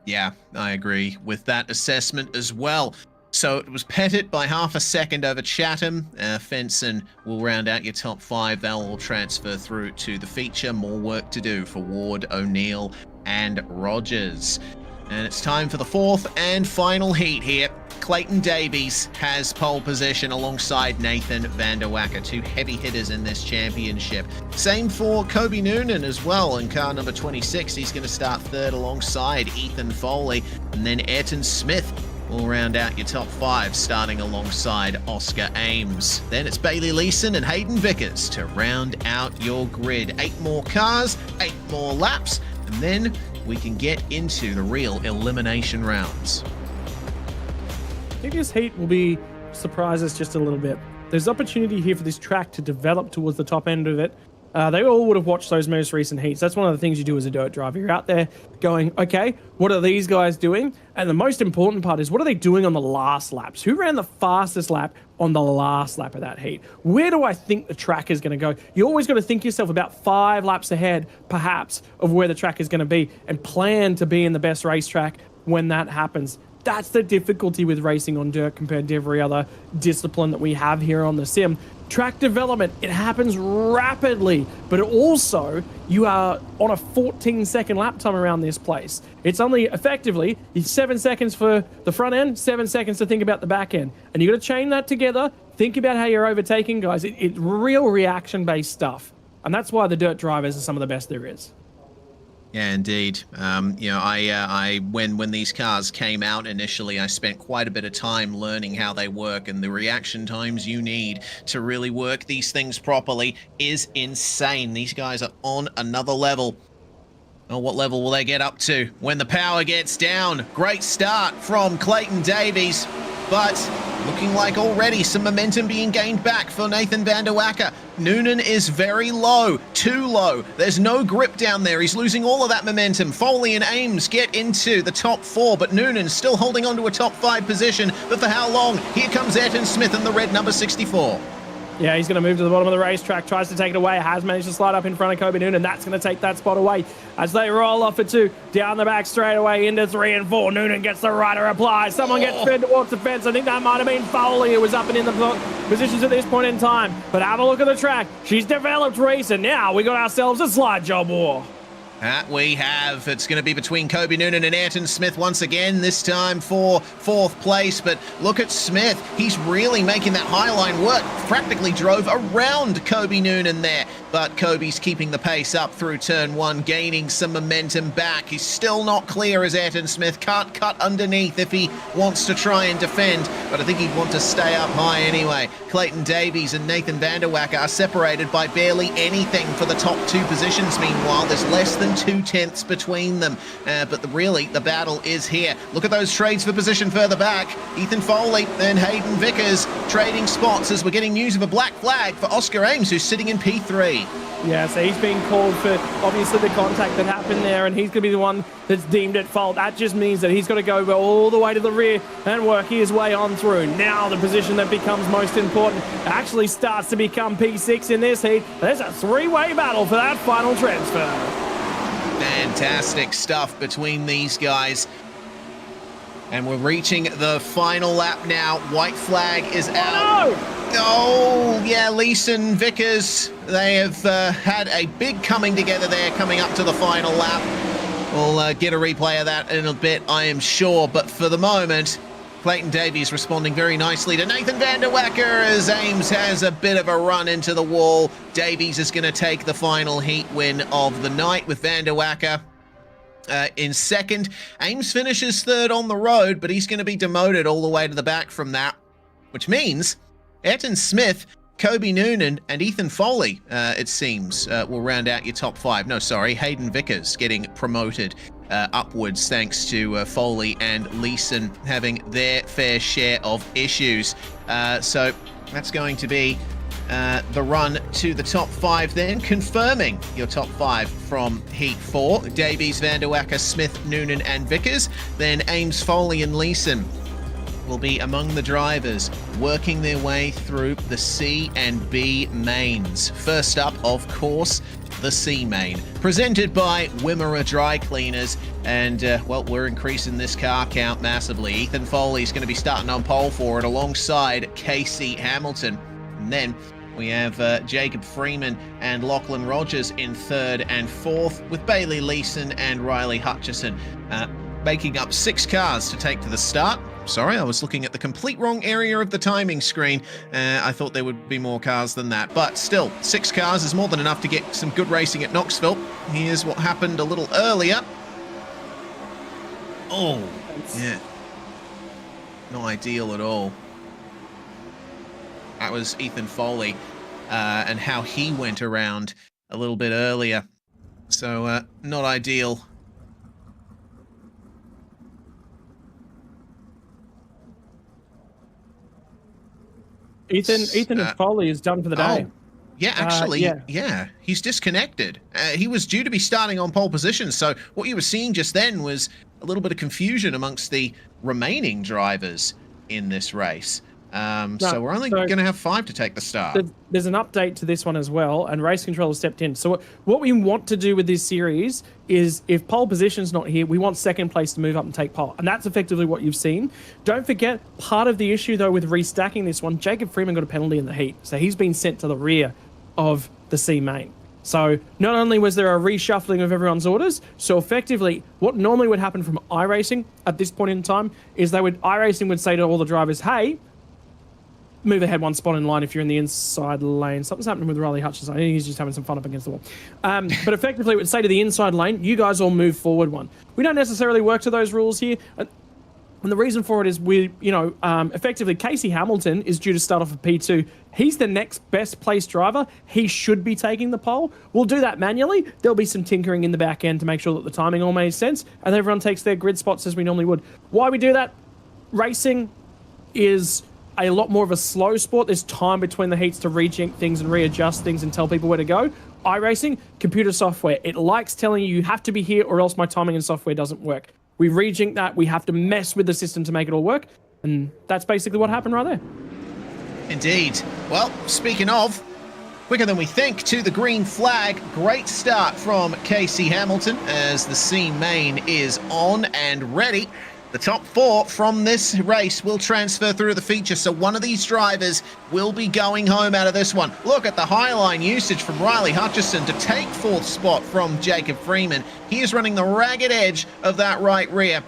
Yeah, I agree with that assessment as well. So it was Pettit by half a second over Chatham. Fenson will round out your top 5. They'll all transfer through to the feature. More work to do for Ward, O'Neill, and Rogers. And it's time for the 4th and final heat here. Clayton Davies has pole position alongside Nathan van der Wacker, 2 heavy hitters in this championship. Same for Kobe Noonan as well in car number 26. He's going to start 3rd alongside Ethan Foley. And then Ayrton Smith will round out your top 5, starting alongside Oscar Ames. Then it's Bailey Leeson and Hayden Vickers to round out your grid. 8 more cars, 8 more laps, and then we can get into the real elimination rounds. I think this heat will surprise us just a little bit. There's opportunity here for this track to develop towards the top end of it. They all would have watched those most recent heats. That's one of the things you do as a dirt driver. You're out there going, okay, what are these guys doing? And the most important part is, what are they doing on the last laps? Who ran the fastest lap on the last lap of that heat? Where do I think the track is going to go? You always got to think yourself about 5 laps ahead, perhaps, of where the track is going to be, and plan to be in the best racetrack when that happens. That's the difficulty with racing on dirt compared to every other discipline that we have here on the sim. Track development, it happens rapidly, but also you are on a 14-second lap time around this place. It's only effectively 7 seconds for the front end, 7 seconds to think about the back end. And you got to chain that together, think about how you're overtaking guys. It's real reaction-based stuff. And that's why the dirt drivers are some of the best there is. Yeah, indeed. You know, when these cars came out initially, I spent quite a bit of time learning how they work, and the reaction times you need to really work these things properly is insane. These guys are on another level. Oh, what level will they get up to when the power gets down? Great start from Clayton Davies, but looking like already some momentum being gained back for Nathan van der Wacker. Noonan is very low, too low. There's no grip down there. He's losing all of that momentum. Foley and Ames get into the top 4, but Noonan's still holding on to a top 5 position. But for how long? Here comes Ayrton Smith in the red number 64. Yeah, he's going to move to the bottom of the racetrack, tries to take it away, has managed to slide up in front of Kobe Noonan. That's going to take that spot away as they roll off for 2, down the back straight away into 3 and 4. Noonan gets the rider apply. Someone gets fed towards the fence. I think that might have been Foley, who was up and in the positions at this point in time. But have a look at the track. She's developed racing. Now we got ourselves a slide job war. That we have. It's going to be between Kobe Noonan and Ayrton Smith once again, this time for 4th place. But look at Smith. He's really making that high line work. Practically drove around Kobe Noonan there. But Kobe's keeping the pace up through turn 1, gaining some momentum back. He's still not clear as Ayrton Smith. Can't cut underneath if he wants to try and defend. But I think he'd want to stay up high anyway. Clayton Davies and Nathan van der Wacker are separated by barely anything for the top 2 positions. Meanwhile, there's less than 2/10 between them. But really, the battle is here. Look at those trades for position further back. Ethan Foley and Hayden Vickers trading spots as we're getting news of a black flag for Oscar Ames, who's sitting in P3. Yeah, so he's being called for, obviously, the contact that happened there, and he's going to be the one that's deemed at fault. That just means that he's got to go all the way to the rear and work his way on through. Now the position that becomes most important actually starts to become P6 in this heat. There's a 3-way battle for that final transfer. Fantastic stuff between these guys. And we're reaching the final lap now. White flag is out. Oh, Oh, yeah, Leeson, Vickers, they have had a big coming together there coming up to the final lap. We'll get a replay of that in a bit, I am sure. But for the moment, Clayton Davies responding very nicely to Nathan van der Wacker as Ames has a bit of a run into the wall. Davies is going to take the final heat win of the night with van der Wacker in second. Ames finishes 3rd on the road, but he's going to be demoted all the way to the back from that, which means Ayrton Smith, Kobe Noonan, and Ethan Foley, it seems, will round out your top 5. No, sorry, Hayden Vickers getting promoted upwards thanks to Foley and Leeson having their fair share of issues. So that's going to be the run to the top 5 then, confirming your top 5 from Heat 4. Davies, van der Wacker, Smith, Noonan, and Vickers. Then Ames, Foley, and Leeson will be among the drivers working their way through the C and B mains. First up, of course, the C main, presented by Wimmera Dry Cleaners. And, well, we're increasing this car count massively. Ethan Foley's going to be starting on pole for it alongside Casey Hamilton. And then we have Jacob Freeman and Lachlan Rogers in 3rd and 4th, with Bailey Leeson and Riley Hutchison making up 6 cars to take to the start. Sorry, I was looking at the complete wrong area of the timing screen. I thought there would be more cars than that. But still, 6 cars is more than enough to get some good racing at Knoxville. Here's what happened a little earlier. Oh, yeah. Not ideal at all. That was Ethan Foley and how he went around a little bit earlier. So, not ideal. Ethan and Foley is done for the day. Yeah, actually, yeah, he's disconnected. He was due to be starting on pole position, so what you were seeing just then was a little bit of confusion amongst the remaining drivers in this race. So we're only going to have 5 to take the start. There's an update to this one as well, and race control has stepped in. So what we want to do with this series is, if pole position's not here, we want second place to move up and take pole, and that's effectively what you've seen. Don't forget, part of the issue though with restacking this one, Jacob Freeman got a penalty in the heat, so he's been sent to the rear of the C main. So not only was there a reshuffling of everyone's orders, so effectively what normally would happen from iRacing at this point in time is iRacing would say to all the drivers, hey, move ahead 1 spot in line if you're in the inside lane. Something's happening with Riley Hutchison. I think he's just having some fun up against the wall. But effectively it would say to the inside lane, you guys all move forward 1. We don't necessarily work to those rules here. And the reason for it is effectively Casey Hamilton is due to start off at P2. He's the next best placed driver. He should be taking the pole. We'll do that manually. There'll be some tinkering in the back end to make sure that the timing all made sense, and everyone takes their grid spots as we normally would. Why we do that? Racing is a lot more of a slow sport. There's time between the heats to rejig things and readjust things and tell people where to go. iRacing, computer software. It likes telling you have to be here or else my timing and software doesn't work. We rejig that. We have to mess with the system to make it all work. And that's basically what happened right there. Indeed. Well, speaking of, quicker than we think to the green flag. Great start from Casey Hamilton as the C main is on and ready. The top 4 from this race will transfer through the feature, so one of these drivers will be going home out of this one. Look at the highline usage from Riley Hutchison to take 4th spot from Jacob Freeman. He is running the ragged edge of that right rear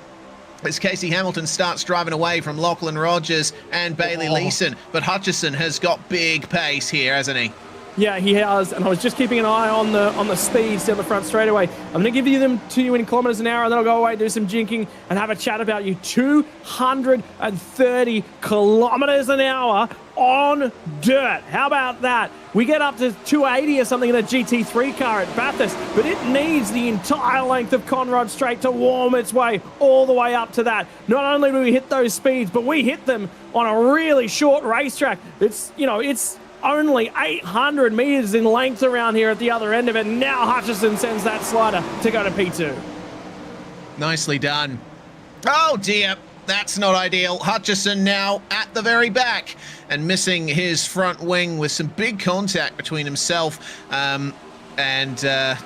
as Casey Hamilton starts driving away from Lachlan Rogers and Bailey Leeson. But Hutchison has got big pace here, hasn't he? Yeah, he has, and I was just keeping an eye on the speeds down the front straightaway. I'm going to give you them to you in kilometers an hour, and then I'll go away, do some jinking, and have a chat about you. 230 kilometers an hour on dirt. How about that? We get up to 280 or something in a GT3 car at Bathurst, but it needs the entire length of Conrod Straight to warm its way all the way up to that. Not only do we hit those speeds, but we hit them on a really short racetrack. It's only 800 meters in length around here at the other end of it. Now Hutchison sends that slider to go to P2. Nicely done. Oh dear, that's not ideal. Hutchison now at the very back and missing his front wing with some big contact between himself and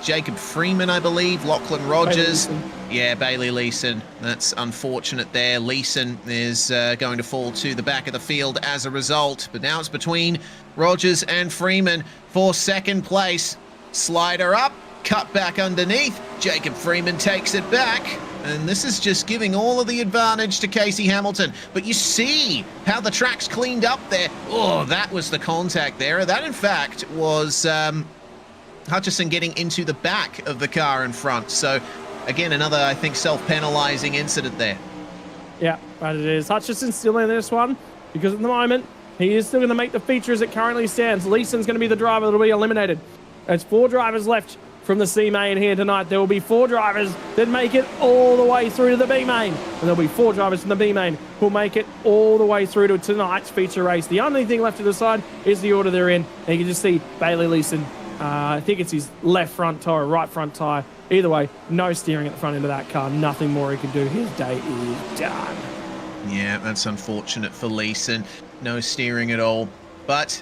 Jacob Freeman, I believe. Lachlan Rogers. Bailey Leeson. That's unfortunate there. Leeson is going to fall to the back of the field as a result. But now it's between Rogers and Freeman for second place. Slider up, cut back underneath. Jacob Freeman takes it back. And this is just giving all of the advantage to Casey Hamilton. But you see how the track's cleaned up there. Oh, that was the contact there. That, in fact, was Hutchison getting into the back of the car in front. So, again, another, I think, self-penalizing incident there. Yeah, but it is. Hutchison's still in this one because at the moment, he is still going to make the feature as it currently stands. Leeson's going to be the driver that will be eliminated. There's 4 drivers left from the C main here tonight. There will be 4 drivers that make it all the way through to the B main. And there'll be 4 drivers from the B main who'll make it all the way through to tonight's feature race. The only thing left to decide is the order they're in. And you can just see Bailey Leeson. I think it's his left front tire or right front tire. Either way, no steering at the front end of that car. Nothing more he can do. His day is done. Yeah, that's unfortunate for Leeson. No steering at all. But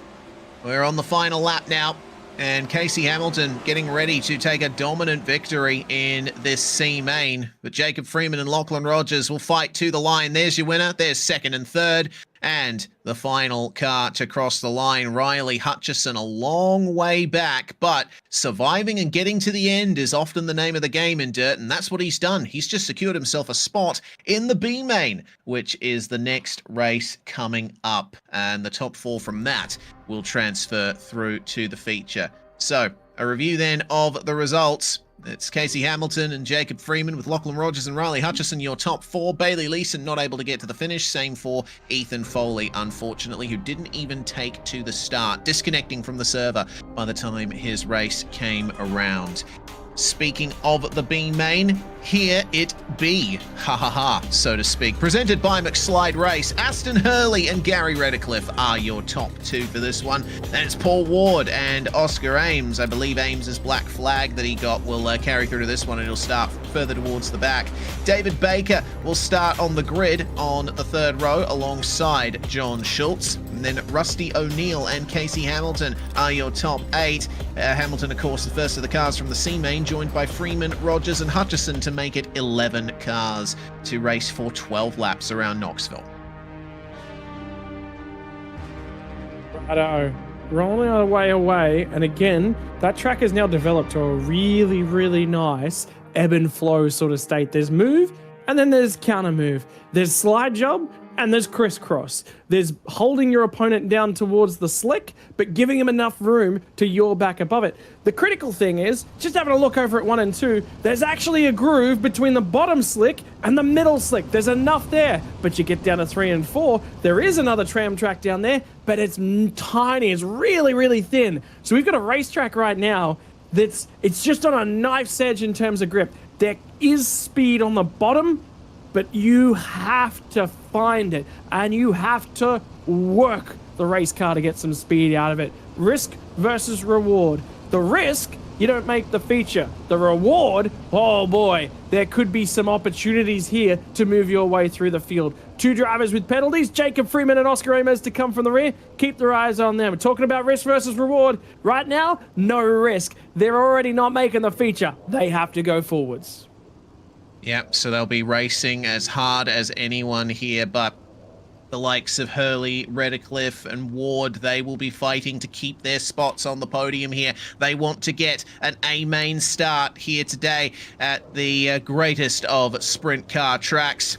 we're on the final lap now. And Casey Hamilton getting ready to take a dominant victory in this C main. But Jacob Freeman and Lachlan Rogers will fight to the line. There's your winner. There's second and third. And the final car to cross the line, Riley Hutchison, a long way back, but surviving and getting to the end is often the name of the game in dirt, and that's what he's done. He's just secured himself a spot in the B main, which is the next race coming up, and the top 4 from that will transfer through to the feature. So, a review then of the results. It's Casey Hamilton and Jacob Freeman with Lachlan Rogers and Riley Hutchison, your top 4. Bailey Leeson not able to get to the finish. Same for Ethan Foley, unfortunately, who didn't even take to the start, disconnecting from the server by the time his race came around. Speaking of the B main, here it be, ha ha ha, so to speak. Presented by McSlide Race, Aston Hurley and Gary Redcliffe are your top two for this one. Then it's Paul Ward and Oscar Ames. I believe Ames' black flag that he got will carry through to this one, and he'll start further towards the back. David Baker will start on the grid on the third row alongside John Schultz. And then Rusty O'Neill and Casey Hamilton are your top eight. Hamilton, of course, the first of the cars from the C main, joined by Freeman, Rogers and Hutchison to make it 11 cars to race for 12 laps around Knoxville. Righto. Rolling our way away, and again, that track has now developed to a really, really nice ebb and flow sort of state. There's move, and then there's counter move. There's slide job, and there's crisscross. There's holding your opponent down towards the slick, but giving him enough room to yaw back above it. The critical thing is, just having a look over at 1 and 2, there's actually a groove between the bottom slick and the middle slick. There's enough there, but you get down to 3 and 4, there is another tram track down there, but it's tiny, it's really, really thin. So we've got a racetrack right now it's just on a knife's edge in terms of grip. There is speed on the bottom, but you have to find it, and you have to work the race car to get some speed out of it. Risk versus reward. The risk, you don't make the feature. The reward, oh boy, there could be some opportunities here to move your way through the field. 2 drivers with penalties, Jacob Freeman and Oscar Ames to come from the rear. Keep their eyes on them. We're talking about risk versus reward. Right now, no risk. They're already not making the feature. They have to go forwards. Yep, so they'll be racing as hard as anyone here, but the likes of Hurley, Redcliffe and Ward, they will be fighting to keep their spots on the podium here. They want to get an A-main start here today at the greatest of sprint car tracks.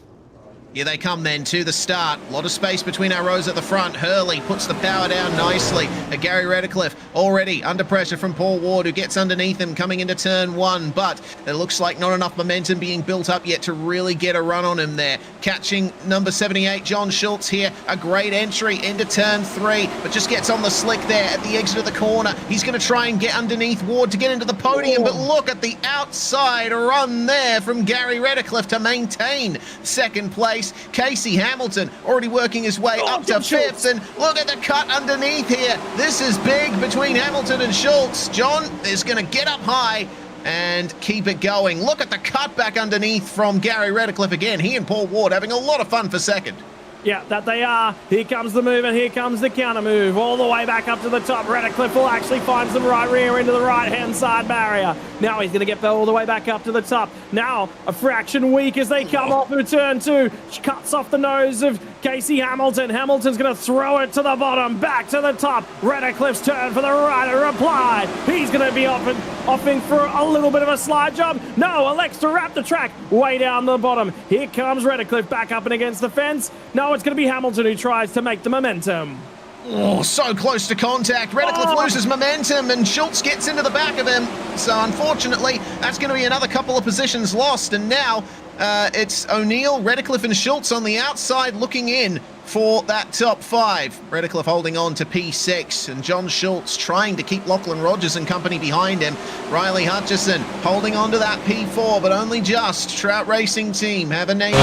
Here they come then to the start. A lot of space between our rows at the front. Hurley puts the power down nicely. Gary Redcliffe already under pressure from Paul Ward, who gets underneath him coming into turn 1, but it looks like not enough momentum being built up yet to really get a run on him there. Catching number 78, John Schultz here. A great entry into turn 3, but just gets on the slick there at the exit of the corner. He's going to try and get underneath Ward to get into the podium, but look at the outside run there from Gary Redcliffe to maintain second place. Casey Hamilton already working his way up to 5th, and look at the cut underneath here. This is big between Hamilton and Schultz. John is going to get up high and keep it going. Look at the cut back underneath from Gary Redcliffe again. He and Paul Ward having a lot of fun for second. Yeah, that they are. Here comes the move, and here comes the counter move. All the way back up to the top. Redcliffe will actually find some right rear into the right-hand side barrier. Now he's going to get all the way back up to the top. Now a fraction weak as they come off of turn 2. Cuts off the nose of Casey Hamilton. Hamilton's going to throw it to the bottom, back to the top. Redcliffe's turn for the rider reply. He's going to be offing for a little bit of a slide job. No, elects to wrap the track way down the bottom. Here comes Redcliffe back up and against the fence. No, it's going to be Hamilton who tries to make the momentum. Oh, so close to contact. Redcliffe loses momentum and Schultz gets into the back of him. So unfortunately, that's going to be another couple of positions lost. And now it's O'Neill, Redcliffe and Schultz on the outside looking in for that top 5. Redcliffe holding on to P6 and John Schultz trying to keep Lachlan Rogers and company behind him. Riley Hutchison holding on to that P4, but only just. Trout Racing Team have a name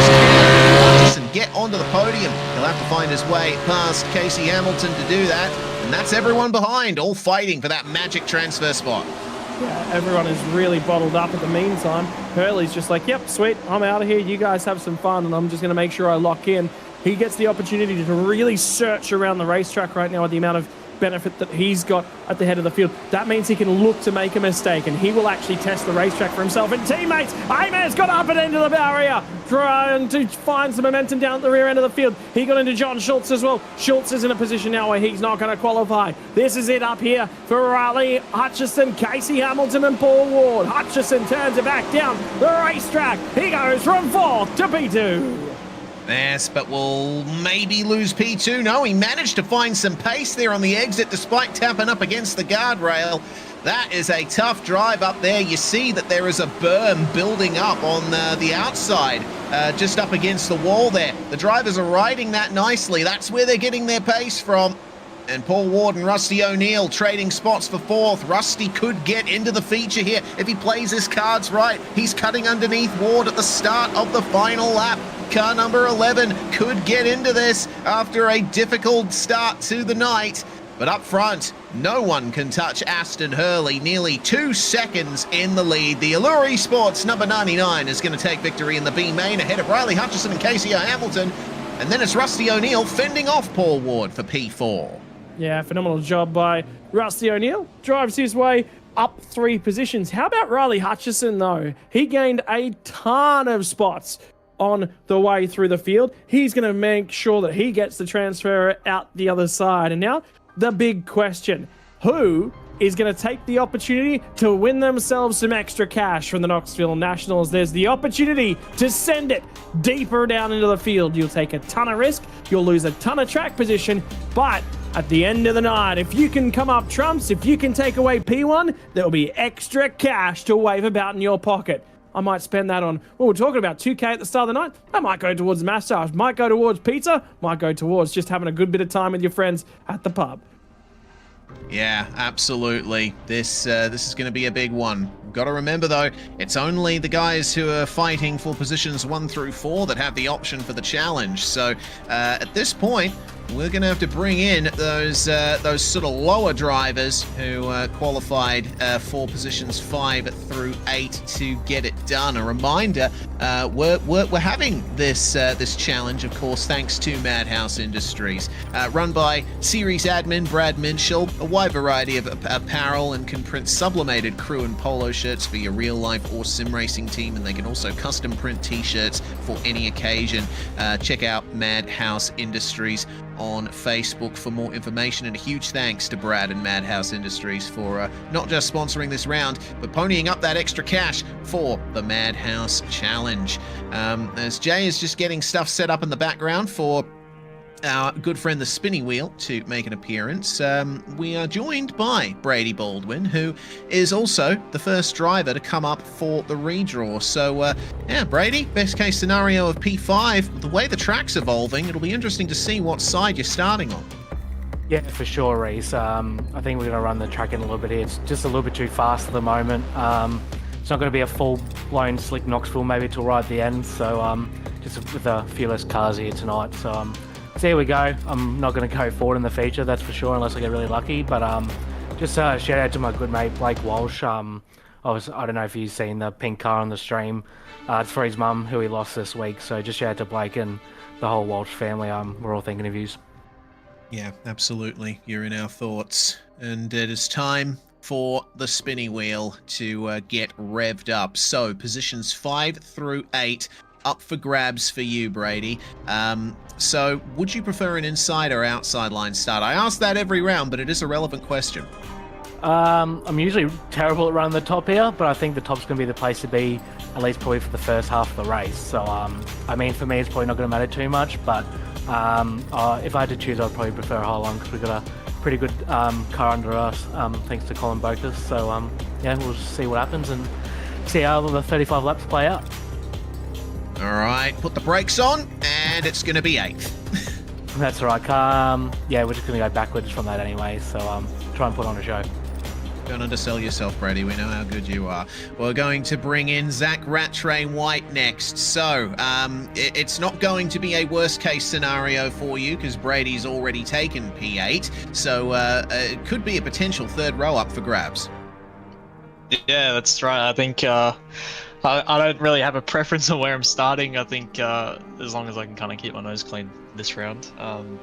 Hutchison get onto the podium. He'll have to find his way past Casey Hamilton to do that. And that's everyone behind, all fighting for that magic transfer spot. Yeah, everyone is really bottled up at the meantime. Hurley's just like, yep, sweet, I'm out of here. You guys have some fun, and I'm just going to make sure I lock in. He gets the opportunity to really search around the racetrack right now with the amount of benefit that he's got at the head of the field. That means he can look to make a mistake, and he will actually test the racetrack for himself and teammates. Ames got up and into the barrier, trying to find some momentum down at the rear end of the field. He got into John Schultz as well. Schultz is in a position now where he's not going to qualify. This is it up here for Riley Hutchison, Casey Hamilton and Paul Ward. Hutchison turns it back down the racetrack. He goes from 4th to P2. Yes, but we'll maybe lose P2. No, he managed to find some pace there on the exit despite tapping up against the guardrail. That is a tough drive up there. You see that there is a berm building up on the outside, just up against the wall there. The drivers are riding that nicely. That's where they're getting their pace from. And Paul Ward and Rusty O'Neill trading spots for 4th. Rusty could get into the feature here if he plays his cards right. He's cutting underneath Ward at the start of the final lap. Car number 11 could get into this after a difficult start to the night. But up front, no one can touch Aston Hurley, nearly 2 seconds in the lead. The Allure Esports number 99 is going to take victory in the B main ahead of Riley Hutchison and Casey Hamilton. And then it's Rusty O'Neill fending off Paul Ward for P4. Yeah, phenomenal job by Rusty O'Neill. Drives his way up 3 positions. How about Riley Hutchison, though? He gained a ton of spots on the way through the field. He's going to make sure that he gets the transfer out the other side. And now, the big question. Who is going to take the opportunity to win themselves some extra cash from the Knoxville Nationals? There's the opportunity to send it deeper down into the field. You'll take a ton of risk. You'll lose a ton of track position. But at the end of the night, if you can come up trumps, if you can take away P1, there'll be extra cash to wave about in your pocket. I might spend that on, well, we're talking about 2K at the start of the night. I might go towards massage, might go towards pizza, might go towards just having a good bit of time with your friends at the pub. Yeah, absolutely. This is going to be a big one. Got to remember, though, it's only the guys who are fighting for positions 1 through 4 that have the option for the challenge. So at this point, we're going to have to bring in those sort of lower drivers who qualified for positions 5 through 8 to get it done. A reminder, we're having this challenge, of course, thanks to MadHouse Industries, run by series admin Brad Minshall. A wide variety of apparel and can print sublimated crew and polo shirts for your real life or sim racing team, and they can also custom print t-shirts for any occasion. Check out MadHouse Industries on Facebook for more information, and a huge thanks to Brad and MadHouse Industries for not just sponsoring this round, but ponying up that extra cash for the MadHouse Challenge. As Jay is just getting stuff set up in the background for our good friend the Spinny Wheel to make an appearance, we are joined by Brady Baldwin, who is also the first driver to come up for the redraw. So yeah, Brady, best case scenario of P5. The way the track's evolving, it'll be interesting to see what side you're starting on. Yeah, for sure, Reese. I think we're going to run the track in a little bit here. It's just a little bit too fast at the moment. It's not going to be a full-blown slick Knoxville maybe till right at the end. So just with a few less cars here tonight. So there we go. I'm not going to go forward in the feature, that's for sure, unless I get really lucky. But just shout out to my good mate Blake Walsh. I don't know if you've seen the pink car on the stream. It's for his mum, who he lost this week. So just shout out to Blake and the whole Walsh family. We're all thinking of yous. Yeah, absolutely. You're in our thoughts. And it is time for the Spinny Wheel to get revved up. So positions 5 through 8 up for grabs for you, Brady. So would you prefer an inside or outside line start? I ask that every round, but it is a relevant question. I'm usually terrible at running the top here, but I think the top's going to be the place to be, at least probably for the first half of the race. So, I mean, for me, it's probably not going to matter too much, but if I had to choose, I'd probably prefer a high line because we've got a pretty good car under us, thanks to Colin Bokus. So, yeah, we'll see what happens and see how the 35 laps play out. All right, put the brakes on, and it's going to be 8th. That's all right. Yeah, we're just going to go backwards from that anyway, so try and put on a show. Don't undersell yourself, Brady. We know how good you are. We're going to bring in Zach Rattray White next. So, it's not going to be a worst-case scenario for you because Brady's already taken P8. So, it could be a potential third row up for grabs. Yeah, that's right. I think I don't really have a preference on where I'm starting. I think as long as I can kind of keep my nose clean this round, I'm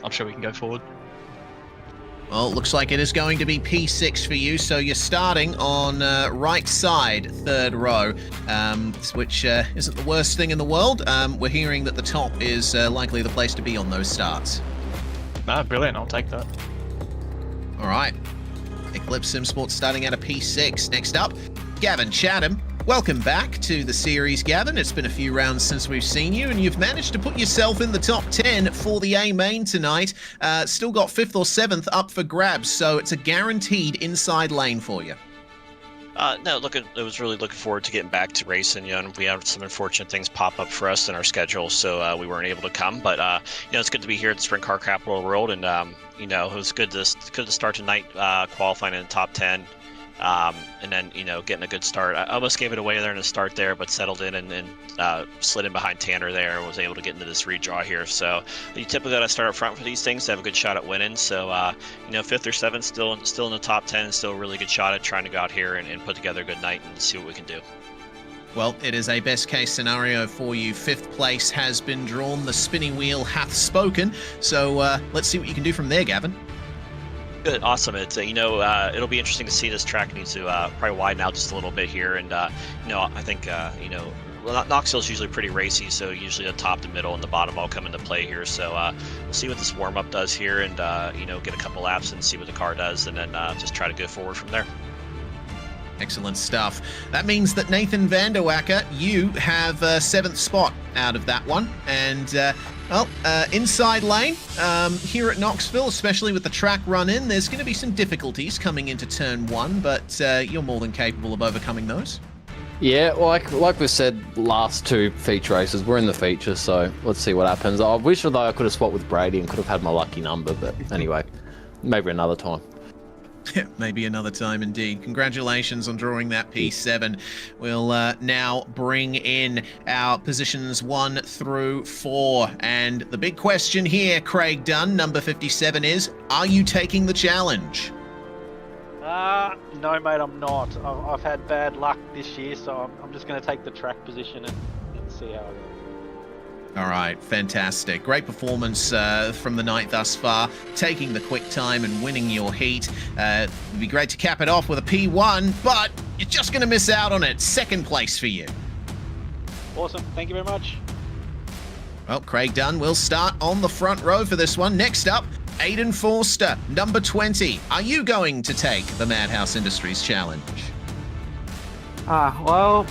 sure we can go forward. Well, it looks like it is going to be P6 for you, so you're starting on right side, third row, which isn't the worst thing in the world. We're hearing that the top is likely the place to be on those starts. Ah, brilliant. I'll take that. All right. Eclipse Sim Sports starting at a P6. Next up, Gavin Chatham. Welcome back to the series, Gavin. It's been a few rounds since we've seen you, and you've managed to put yourself in the top 10 for the A main tonight. Still got 5th or 7th up for grabs, so it's a guaranteed inside lane for you. No, it was really looking forward to getting back to racing. And we had some unfortunate things pop up for us in our schedule, so we weren't able to come. But it's good to be here at the Sprintcar Capital World, and it was good to start tonight, qualifying in the top 10. And then, getting a good start. I almost gave it away there in the start there, but settled in and slid in behind Tanner there and was able to get into this redraw here. So you typically got to start up front for these things to have a good shot at winning. So, 5th or 7th, still in the top 10, still a really good shot at trying to go out here and put together a good night and see what we can do. Well, it is a best case scenario for you. 5th place has been drawn. The spinning wheel hath spoken. So let's see what you can do from there, Gavin. Good, awesome. It's it'll be interesting to see. This track needs to probably widen out just a little bit here, and I think Knoxville's usually pretty racy, so usually the top, the middle, and the bottom all come into play here. So we'll see what this warm up does here, and get a couple laps and see what the car does, and then just try to go forward from there. Excellent stuff. That means that Nathan Vanderwacker, you have 7th spot out of that one. And, inside lane here at Knoxville, especially with the track run in, there's going to be some difficulties coming into turn 1, but you're more than capable of overcoming those. Yeah, like we said, last 2 feature races, we're in the feature, so let's see what happens. I wish, although, I could have swapped with Brady and could have had my lucky number, but anyway, maybe another time. Maybe another time indeed. Congratulations on drawing that P7. We'll now bring in our positions 1 through 4. And the big question here, Craig Dunn, number 57, is, are you taking the challenge? No, mate, I'm not. I've had bad luck this year, so I'm just going to take the track position and see how it goes. All right, fantastic. Great performance from the night thus far, taking the quick time and winning your heat. It'd be great to cap it off with a P1, but you're just going to miss out on it. 2nd place for you. Awesome. Thank you very much. Well, Craig Dunn will start on the front row for this one. Next up, Aiden Forster, number 20. Are you going to take the MadHouse Industries Challenge? Well,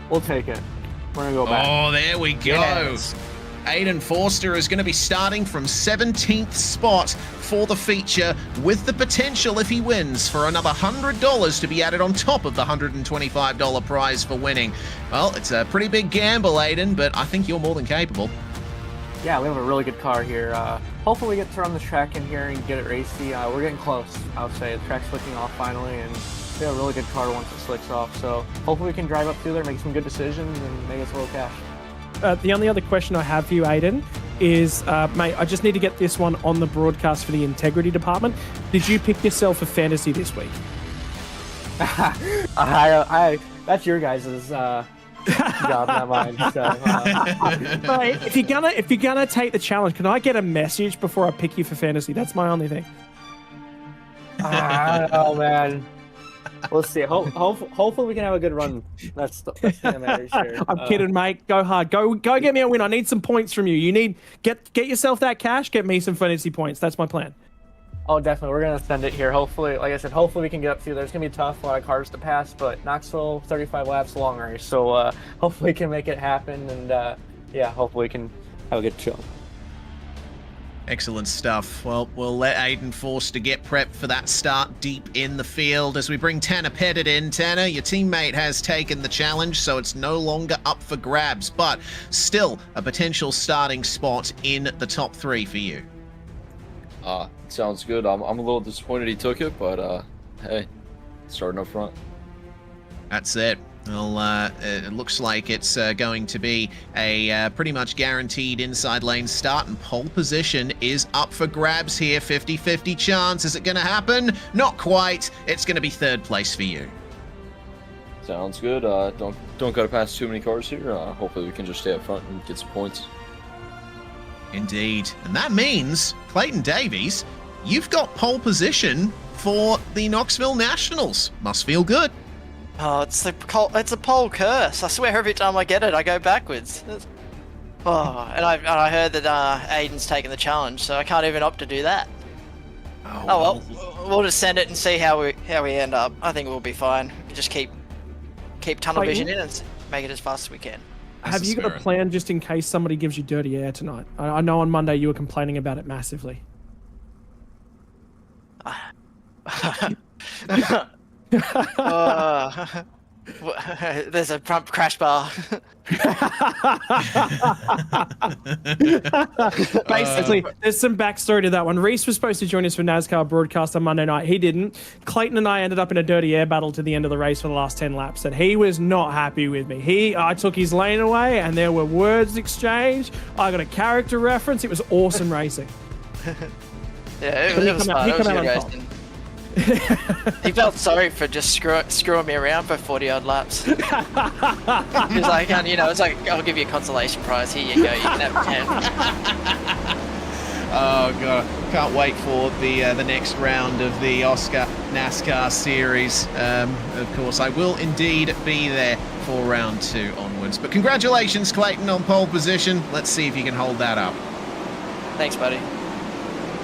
we'll take it. We're gonna go back. Oh, there we go. Yes. Aiden Forster is going to be starting from 17th spot for the feature, with the potential, if he wins, for another $100 to be added on top of the $125 prize for winning. Well, it's a pretty big gamble, Aiden, but I think you're more than capable. Yeah, we have a really good car here. Hopefully we get to run the track in here and get it racy. We're getting close, I would say. The track's slicking off finally, and we have a really good car once it slicks off. So hopefully we can drive up through there, make some good decisions, and make us a little cash. The only other question I have for you, Aiden, is, mate, I just need to get this one on the broadcast for the integrity department. Did you pick yourself a fantasy this week? That's your guys' job, not mine. So, Mate, if you're gonna take the challenge, can I get a message before I pick you for fantasy? That's my only thing. Oh man. We'll see. Hopefully we can have a good run. That's the thing that matters here. I'm kidding, mate. Go hard. Go get me a win. I need some points from you. You need get yourself that cash. Get me some fantasy points. That's my plan. Oh, definitely. We're gonna send it here. Hopefully, like I said, hopefully we can get up through there. It's gonna be tough. A lot of cars to pass, but Knoxville 35 laps long race. So hopefully we can make it happen. And yeah, hopefully we can have a good show. Excellent stuff. Well, we'll let Aiden Forster get prepped for that start deep in the field as we bring Tanner Pettit in. Tanner, your teammate has taken the challenge, so it's no longer up for grabs, but still a potential starting spot in the top 3 for you. Sounds good. I'm a little disappointed he took it, but hey, starting up front. That's it. Well, it looks like it's going to be a pretty much guaranteed inside lane start, and pole position is up for grabs here. 50-50 chance. Is it going to happen? Not quite. It's going to be 3rd place for you. Sounds good. Don't got to pass too many cars here. Hopefully we can just stay up front and get some points. Indeed. And that means, Clayton Davies, you've got pole position for the Knoxville Nationals. Must feel good. Oh, it's a pole curse. I swear every time I get it, I go backwards. Oh, and I heard that Aiden's taking the challenge, so I can't even opt to do that. Oh well, we'll just send it and see how we end up. I think we'll be fine. We can just keep tunnel vision in and make it as fast as we can. Have you got a plan just in case somebody gives you dirty air tonight? I know on Monday you were complaining about it massively. There's a front crash bar. Basically, there's some backstory to that one. Reese was supposed to join us for NASCAR broadcast on Monday night. He didn't. Clayton and I ended up in a dirty air battle to the end of the race for the last 10 laps, and he was not happy with me. I took his lane away, and there were words exchanged. I got a character reference. It was awesome racing. Yeah, it was fun. It was good racing. He felt sorry for just screwing me around for 40 odd laps. He was like, it's like, I'll give you a consolation prize. Here you go. You can have 10. Oh god, can't wait for the next round of the Oscar NASCAR series. Of course, I will indeed be there for round 2 onwards. But congratulations, Clayton, on pole position. Let's see if you can hold that up. Thanks, buddy.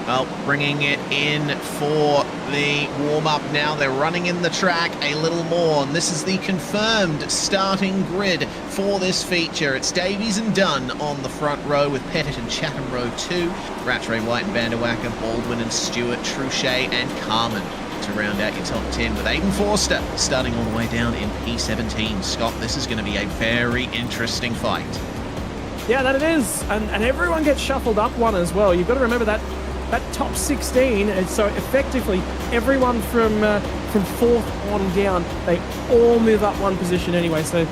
Well, bringing it in for the warm-up now. They're running in the track a little more, and this is the confirmed starting grid for this feature. It's Davies and Dunn on the front row with Pettit and Chatham row 2, Rattray, White and Vanderwacker, Baldwin and Stewart, Truchet and Carmen to round out your top 10 with Aiden Forster starting all the way down in P17. Scott, this is going to be a very interesting fight. Yeah, that it is, and everyone gets shuffled up one as well. You've got to remember that top 16, and so effectively everyone from 4th on down, they all move up one position anyway. So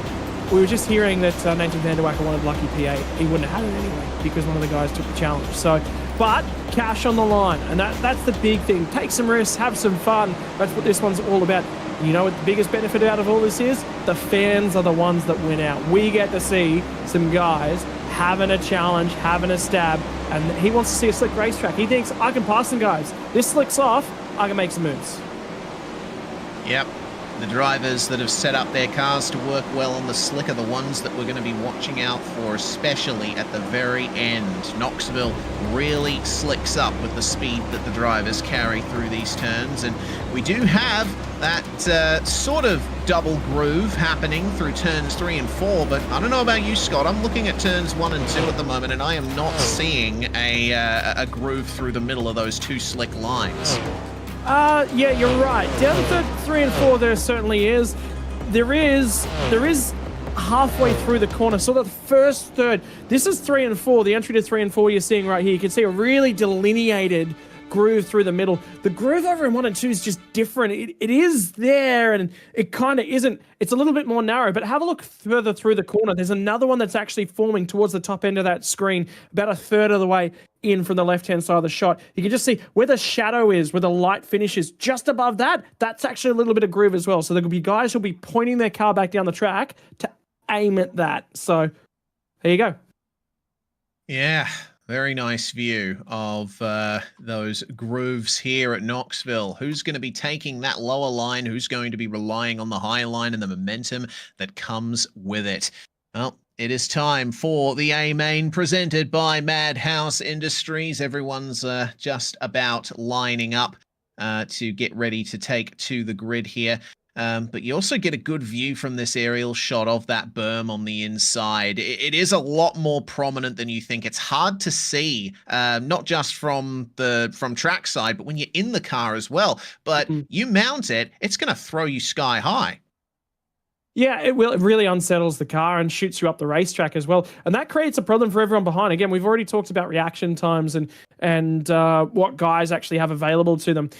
we were just hearing that Nathan Vanderwacker wanted lucky P8. He wouldn't have had it anyway because one of the guys took the challenge. So, but cash on the line, and that's the big thing. Take some risks, have some fun. That's what this one's all about. You know what the biggest benefit out of all this is? The fans are the ones that win out. We get to see some guys having a challenge, having a stab, and he wants to see a slick racetrack. He thinks, I can pass some guys. This slicks off, I can make some moves. Yep. The drivers that have set up their cars to work well on the slick are the ones that we're going to be watching out for, especially at the very end. Knoxville really slicks up with the speed that the drivers carry through these turns, and we do have that sort of double groove happening through turns 3 and 4, but I don't know about you, Scott. I'm looking at turns 1 and 2 at the moment, and I am not seeing a groove through the middle of those 2 slick lines. Yeah, you're right. Down to 3 and 4, there certainly is. There is halfway through the corner, so the first third. This is 3 and 4. The entry to 3 and 4 you're seeing right here. You can see a really delineated groove through the middle. The groove over in 1 and 2 is just different. It is there, and it kind of isn't. It's a little bit more narrow, but have a look further through the corner. There's another one that's actually forming towards the top end of that screen, about a third of the way in from the left-hand side of the shot. You can just see where the shadow is, where the light finishes. Just above that, that's actually a little bit of groove as well. So there could be guys who'll be pointing their car back down the track to aim at that. So there you go. Yeah. Very nice view of those grooves here at Knoxville. Who's going to be taking that lower line? Who's going to be relying on the high line and the momentum that comes with it? Well, it is time for the A-Main presented by MadHouse Industries. Everyone's just about lining up to get ready to take to the grid here. But you also get a good view from this aerial shot of that berm on the inside. It is a lot more prominent than you think. It's hard to see, not just from trackside, but when you're in the car as well. But you mount it, it's going to throw you sky high. Yeah, it will. It really unsettles the car and shoots you up the racetrack as well. And that creates a problem for everyone behind. Again, we've already talked about reaction times and what guys actually have available to them.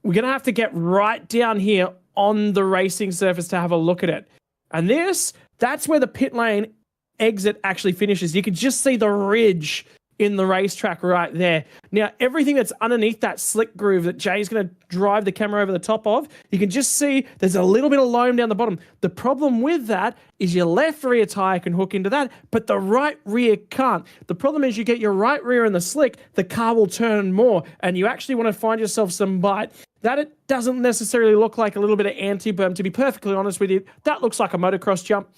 We're going to have to get right down here on the racing surface to have a look at it. And that's where the pit lane exit actually finishes. You can just see the ridge in the racetrack right there. Now, everything that's underneath that slick groove that Jay's going to drive the camera over the top of, you can just see there's a little bit of loam down the bottom. The problem with that is your left rear tire can hook into that, but the right rear can't. The problem is you get your right rear in the slick, the car will turn more, and you actually want to find yourself some bite. That it doesn't necessarily look like a little bit of anti-berm. To be perfectly honest with you, that looks like a motocross jump.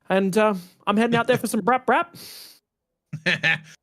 And I'm heading out there for some brap.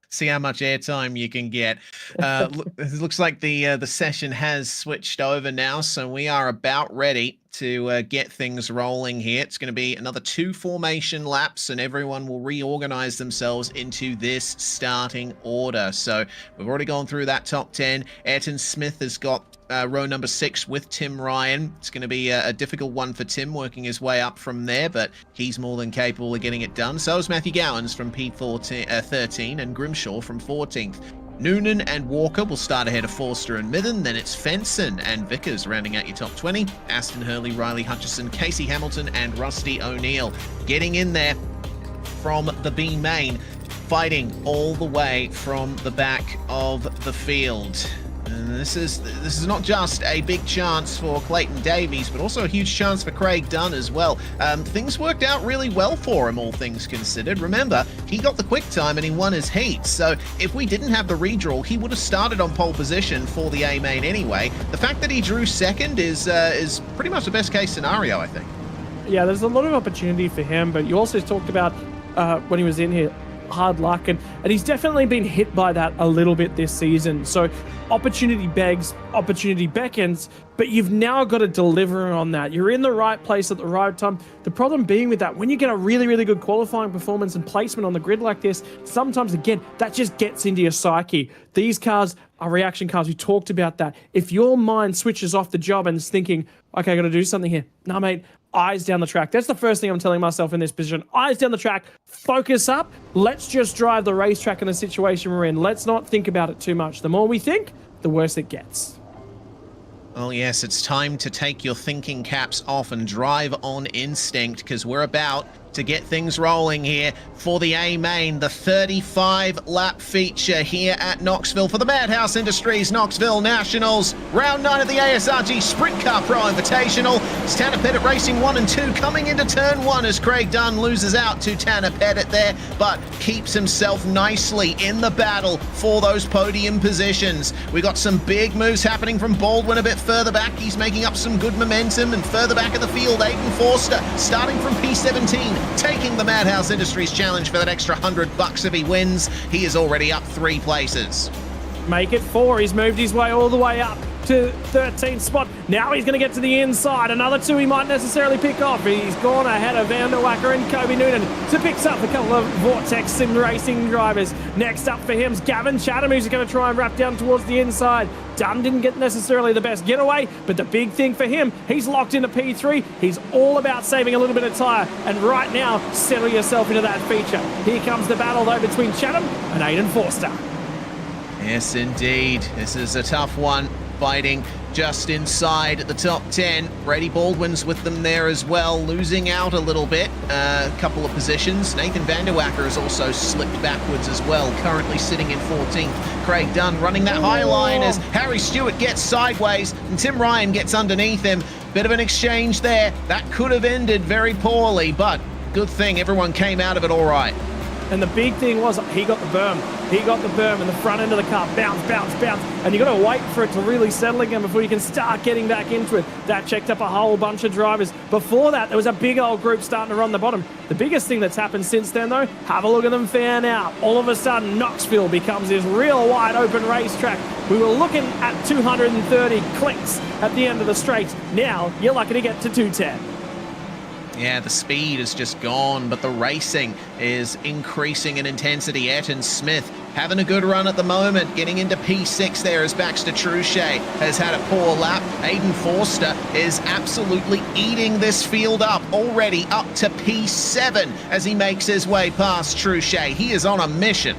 See how much airtime you can get. It looks like the session has switched over now, so we are about ready to get things rolling here. It's going to be another 2 formation laps, and everyone will reorganize themselves into this starting order. So we've already gone through that top 10. Ayrton Smith has got row number 6 with Tim Ryan. It's going to be a difficult one for Tim, working his way up from there, but he's more than capable of getting it done. So is Matthew Gowans from P13 and Grimshaw from 14th. Noonan and Walker will start ahead of Forster and Mithen. Then it's Fenson and Vickers rounding out your top 20. Aston Hurley, Riley Hutchison, Casey Hamilton, and Rusty O'Neill getting in there from the B main, fighting all the way from the back of the field. And this is not just a big chance for Clayton Davies, but also a huge chance for Craig Dunn as well. Things worked out really well for him, all things considered. Remember, he got the quick time and he won his heat. So if we didn't have the redraw, he would have started on pole position for the A main anyway. The fact that he drew second is pretty much the best case scenario, I think. Yeah, there's a lot of opportunity for him, but you also talked about when he was in here, hard luck, and he's definitely been hit by that a little bit this season. So opportunity begs, opportunity beckons, but you've now got to deliver on that. You're in the right place at the right time. The problem being with that, when you get a really, really good qualifying performance and placement on the grid like this, sometimes, again, that just gets into your psyche. These cars are reaction cars. We talked about that. If your mind switches off the job and is thinking, okay, I got to do something here. No, mate, eyes down the track. That's the first thing I'm telling myself in this position. Eyes down the track, focus up. Let's just drive the racetrack in the situation we're in. Let's not think about it too much. The more we think, the worse it gets. Oh yes, it's time to take your thinking caps off and drive on instinct, because we're about to get things rolling here for the A main, the 35-lap feature here at Knoxville for the MadHouse Industries Knoxville Nationals. Round 9 of the ASRG Sprintcar Pro Invitational. It's Tanner Pettit racing 1 and 2 coming into turn 1 as Craig Dunn loses out to Tanner Pettit there, but keeps himself nicely in the battle for those podium positions. We got some big moves happening from Baldwin a bit further back. He's making up some good momentum, and further back in the field, Aiden Forster starting from P17, taking the MadHouse Industries challenge for that extra $100 if he wins. He is already up 3 places. Make it 4. He's moved his way all the way up to 13th spot. Now he's going to get to the inside. Another 2 he might necessarily pick off. He's gone ahead of Vanderwacker and Kobe Noonan to pick up a couple of Vortex Sim Racing drivers. Next up for him is Gavin Chatham, who's going to try and wrap down towards the inside. Dunn didn't get necessarily the best getaway, but the big thing for him, he's locked into P3. He's all about saving a little bit of tyre, and right now, settle yourself into that feature. Here comes the battle, though, between Chatham and Aiden Forster. Yes, indeed. This is a tough one. Fighting just inside the top 10. Brady Baldwin's with them there as well, losing out a little bit, a couple of positions. Nathan Vanderwacker has also slipped backwards as well, currently sitting in 14th. Craig Dunn running that high line as Harry Stewart gets sideways and Tim Ryan gets underneath him. Bit of an exchange there. That could have ended very poorly, but good thing everyone came out of it all right. And the big thing was he got the berm. He got the berm in the front end of the car. Bounce, bounce, bounce. And you got to wait for it to really settle again before you can start getting back into it. That checked up a whole bunch of drivers. Before that, there was a big old group starting to run the bottom. The biggest thing that's happened since then, though, have a look at them fan out. All of a sudden, Knoxville becomes this real wide open racetrack. We were looking at 230 clicks at the end of the straight. Now, you're lucky to get to 210. Yeah, the speed is just gone, but the racing is increasing in intensity. Ayrton Smith having a good run at the moment, getting into P6 there as Baxter Truchet has had a poor lap. Aiden Forster is absolutely eating this field up, already up to P7 as he makes his way past Truchet. He is on a mission.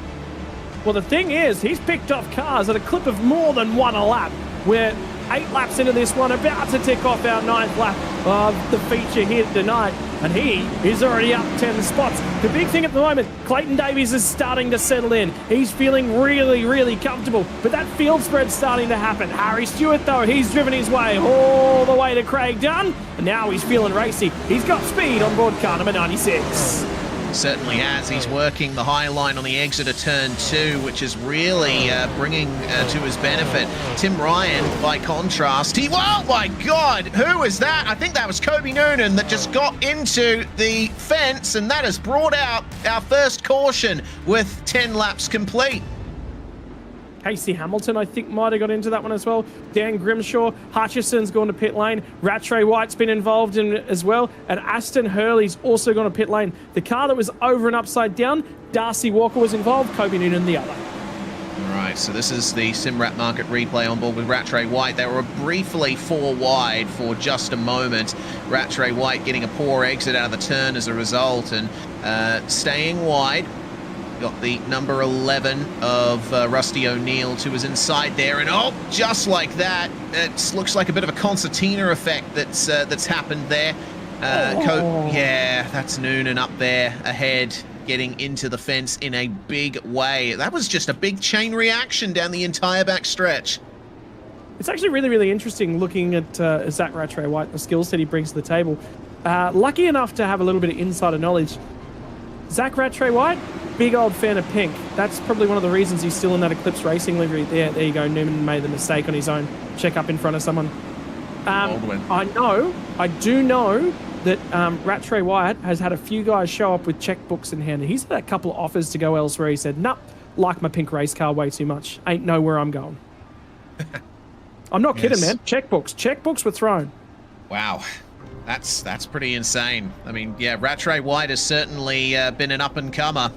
Well, the thing is, he's picked off cars at a clip of more than 1 a lap. We're 8 laps into this one, about to tick off our 9th lap of the feature here tonight, and he is already up 10 spots. The big thing at the moment, Clayton Davies is starting to settle in. He's feeling really, really comfortable, but that field spread's starting to happen. Harry Stewart, though, he's driven his way all the way to Craig Dunn, and now he's feeling racy. He's got speed on board car number 96. Certainly has. He's working the high line on the exit of turn 2, which is really bringing to his benefit. Tim Ryan, by contrast, oh my God, who is that? I think that was Kobe Noonan that just got into the fence, and that has brought out our first caution with 10 laps complete. Casey Hamilton, I think, might have got into that one as well. Dan Grimshaw, Hutchison's gone to pit lane. Rattray White's been involved in it as well. And Aston Hurley's also gone to pit lane. The car that was over and upside down, Darcy Walker was involved, Kobe Noonan the other. All right, so this is the SimRat Market replay on board with Rattray White. They were briefly 4 wide for just a moment. Rattray White getting a poor exit out of the turn as a result, and staying wide. Got the number 11 of Rusty O'Neill to his inside there, and oh, just like that, it looks like a bit of a concertina effect that's happened there. Yeah, that's Noonan up there ahead, getting into the fence in a big way. That was just a big chain reaction down the entire back stretch. It's actually really, really interesting looking at Zach Rattray White, the skill set he brings to the table. Lucky enough to have a little bit of insider knowledge. Zach Rattray White, big old fan of pink. That's probably one of the reasons he's still in that Eclipse Racing livery. There you go. Newman made the mistake on his own. Check up in front of someone. I do know that Rattray White has had a few guys show up with checkbooks in hand. He's had a couple of offers to go elsewhere. He said, "Nope, like my pink race car way too much. Ain't know where I'm going." I'm not kidding, man. Checkbooks were thrown. Wow. That's pretty insane. I mean, yeah, Rattray White has certainly been an up-and-comer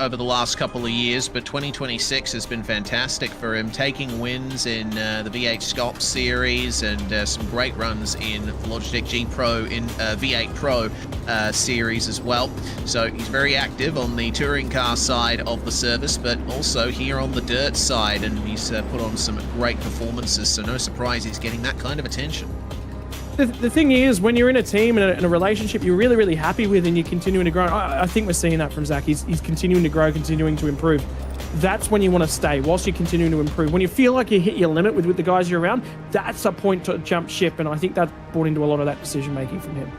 over the last couple of years, but 2026 has been fantastic for him, taking wins in the V8 Sculpt Series and some great runs in the Logitech G Pro in V8 Pro Series as well. So he's very active on the touring car side of the service, but also here on the dirt side, and he's put on some great performances, so no surprise he's getting that kind of attention. The thing is, when you're in a team and in a relationship you're really, really happy with and you're continuing to grow, I think we're seeing that from Zach. He's continuing to grow, continuing to improve. That's when you want to stay, whilst you're continuing to improve. When you feel like you hit your limit with the guys you're around, that's a point to jump ship, and I think that brought into a lot of that decision-making from him.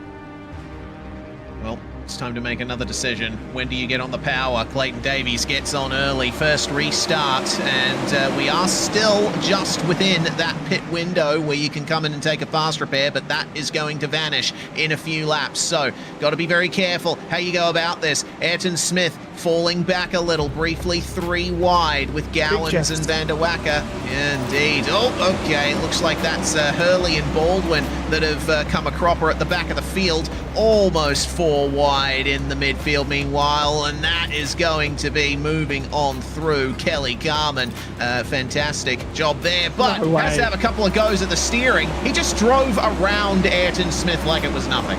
Well, it's time to make another decision. When do you get on the power? Clayton Davies gets on early, first restart, and we are still just within that pit window where you can come in and take a fast repair, but that is going to vanish in a few laps. So, got to be very careful how you go about this. Ayrton Smith falling back a little, briefly 3 wide with Gowans and Van der Wacker. Indeed. Oh, okay. Looks like that's Hurley and Baldwin that have come a cropper at the back of the field. Almost 4 wide in the midfield meanwhile, and that is going to be moving on through Kelly Carman. Fantastic job there, but has to have a couple of goes at the steering. He just drove around Ayrton Smith like it was nothing.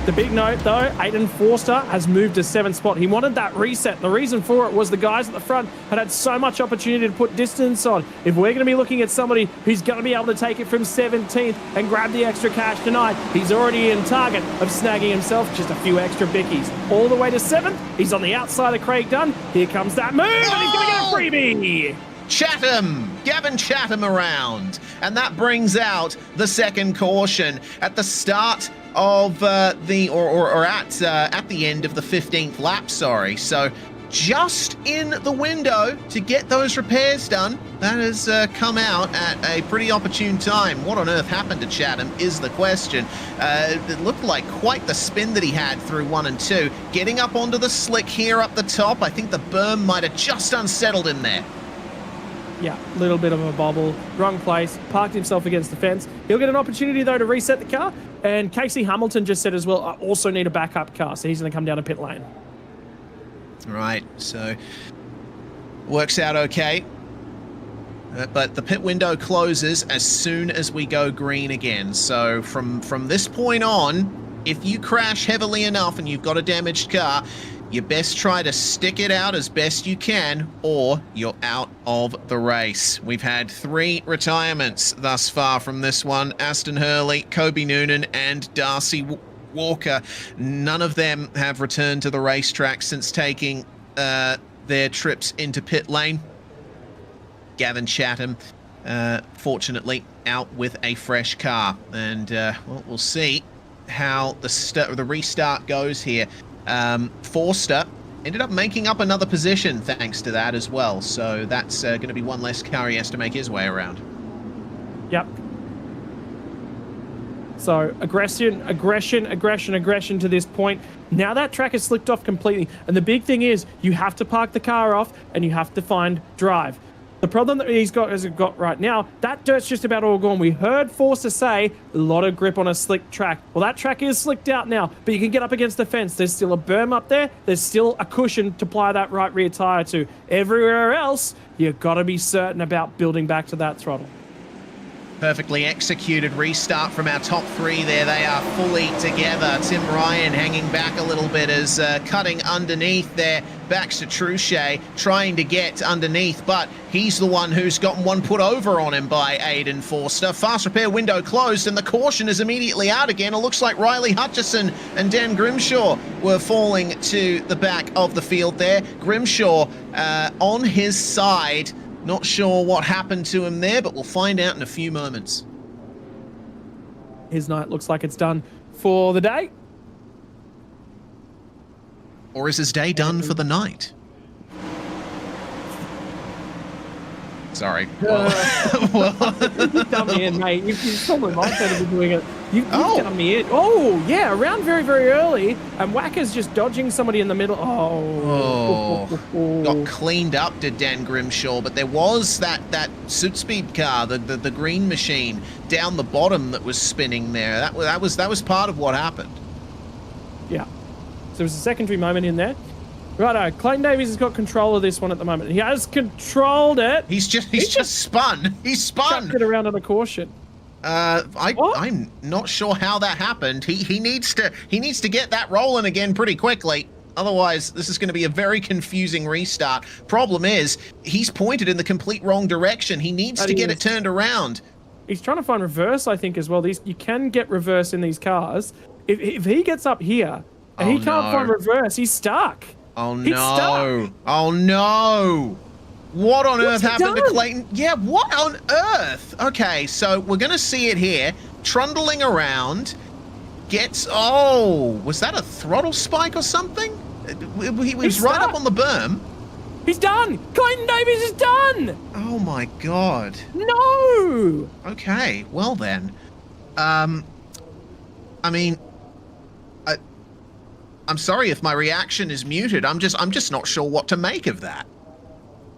The big note, though, Aiden Forster has moved to 7th spot. He wanted that reset. The reason for it was the guys at the front had so much opportunity to put distance on. If we're going to be looking at somebody who's going to be able to take it from 17th and grab the extra cash tonight, he's already in target of snagging himself just a few extra bickies. All the way to 7th, he's on the outside of Craig Dunn. Here comes that move, and he's going to get a freebie. Chatham, Gavin Chatham around, and that brings out the second caution at the start of at the end of the 15th lap. Sorry, so just in the window to get those repairs done. That has come out at a pretty opportune time. What on earth happened to Chatham is the question. It looked like quite the spin that he had through 1 and 2. Getting up onto the slick here up the top. I think the berm might have just unsettled him there. Yeah, a little bit of a bobble, wrong place, parked himself against the fence. He'll get an opportunity, though, to reset the car. And Casey Hamilton just said as well, I also need a backup car, so he's going to come down to pit lane. Right, so works out okay. But the pit window closes as soon as we go green again. So from this point on, if you crash heavily enough and you've got a damaged car, you best try to stick it out as best you can, or you're out of the race. We've had 3 retirements thus far from this one. Aston Hurley, Kobe Noonan, and Darcy Walker. None of them have returned to the racetrack since taking their trips into pit lane. Gavin Chatham, fortunately, out with a fresh car. And well, we'll see how the restart goes here. Forster ended up making up another position thanks to that as well. So that's going to be one less car he has to make his way around. Yep. So aggression to this point. Now that track is slicked off completely. And the big thing is you have to park the car off and you have to find drive. The problem that he's got right now, that dirt's just about all gone. We heard Forster say a lot of grip on a slick track. Well, that track is slicked out now, but you can get up against the fence. There's still a berm up there. There's still a cushion to apply that right rear tire to. Everywhere else, you've got to be certain about building back to that throttle. Perfectly executed restart from our top three there. They are fully together. Tim Ryan hanging back a little bit as cutting underneath there. Baxter Truchet trying to get underneath, but he's the one who's gotten one put over on him by Aiden Forster. Fast repair window closed and the caution is immediately out again. It looks like Riley Hutchison and Dan Grimshaw were falling to the back of the field there. Grimshaw on his side. Not sure what happened to him there, but we'll find out in a few moments. His night looks like it's done for the day. Or is his day done for the night? Sorry. You've done me in, mate. You've probably might have been doing it. You've done me in. Oh, yeah, around very, very early. And Wacker's just dodging somebody in the middle. Got cleaned up, did Dan Grimshaw, but there was that suit speed car, the green machine down the bottom that was spinning there. That was part of what happened. Yeah. So there was a secondary moment in there. Righto, Clayton Davies has got control of this one at the moment. He has controlled it. He's just spun. He's spun. Chucked it around on a caution. I'm not sure how that happened. He needs to get that rolling again pretty quickly. Otherwise, this is going to be a very confusing restart. Problem is, he's pointed in the complete wrong direction. He needs to get it turned around. He's trying to find reverse, I think, as well. You can get reverse in these cars. If he gets up here and he can't find reverse, he's stuck. Oh no! Oh no! What on earth happened to Clayton? Yeah, what on earth? Okay, so we're gonna see it here, trundling around. Was that a throttle spike or something? He was right up on the berm. He's done! Clayton Davies is done! Oh my god. No! Okay, well then. I mean, I'm sorry if my reaction is muted. I'm just not sure what to make of that.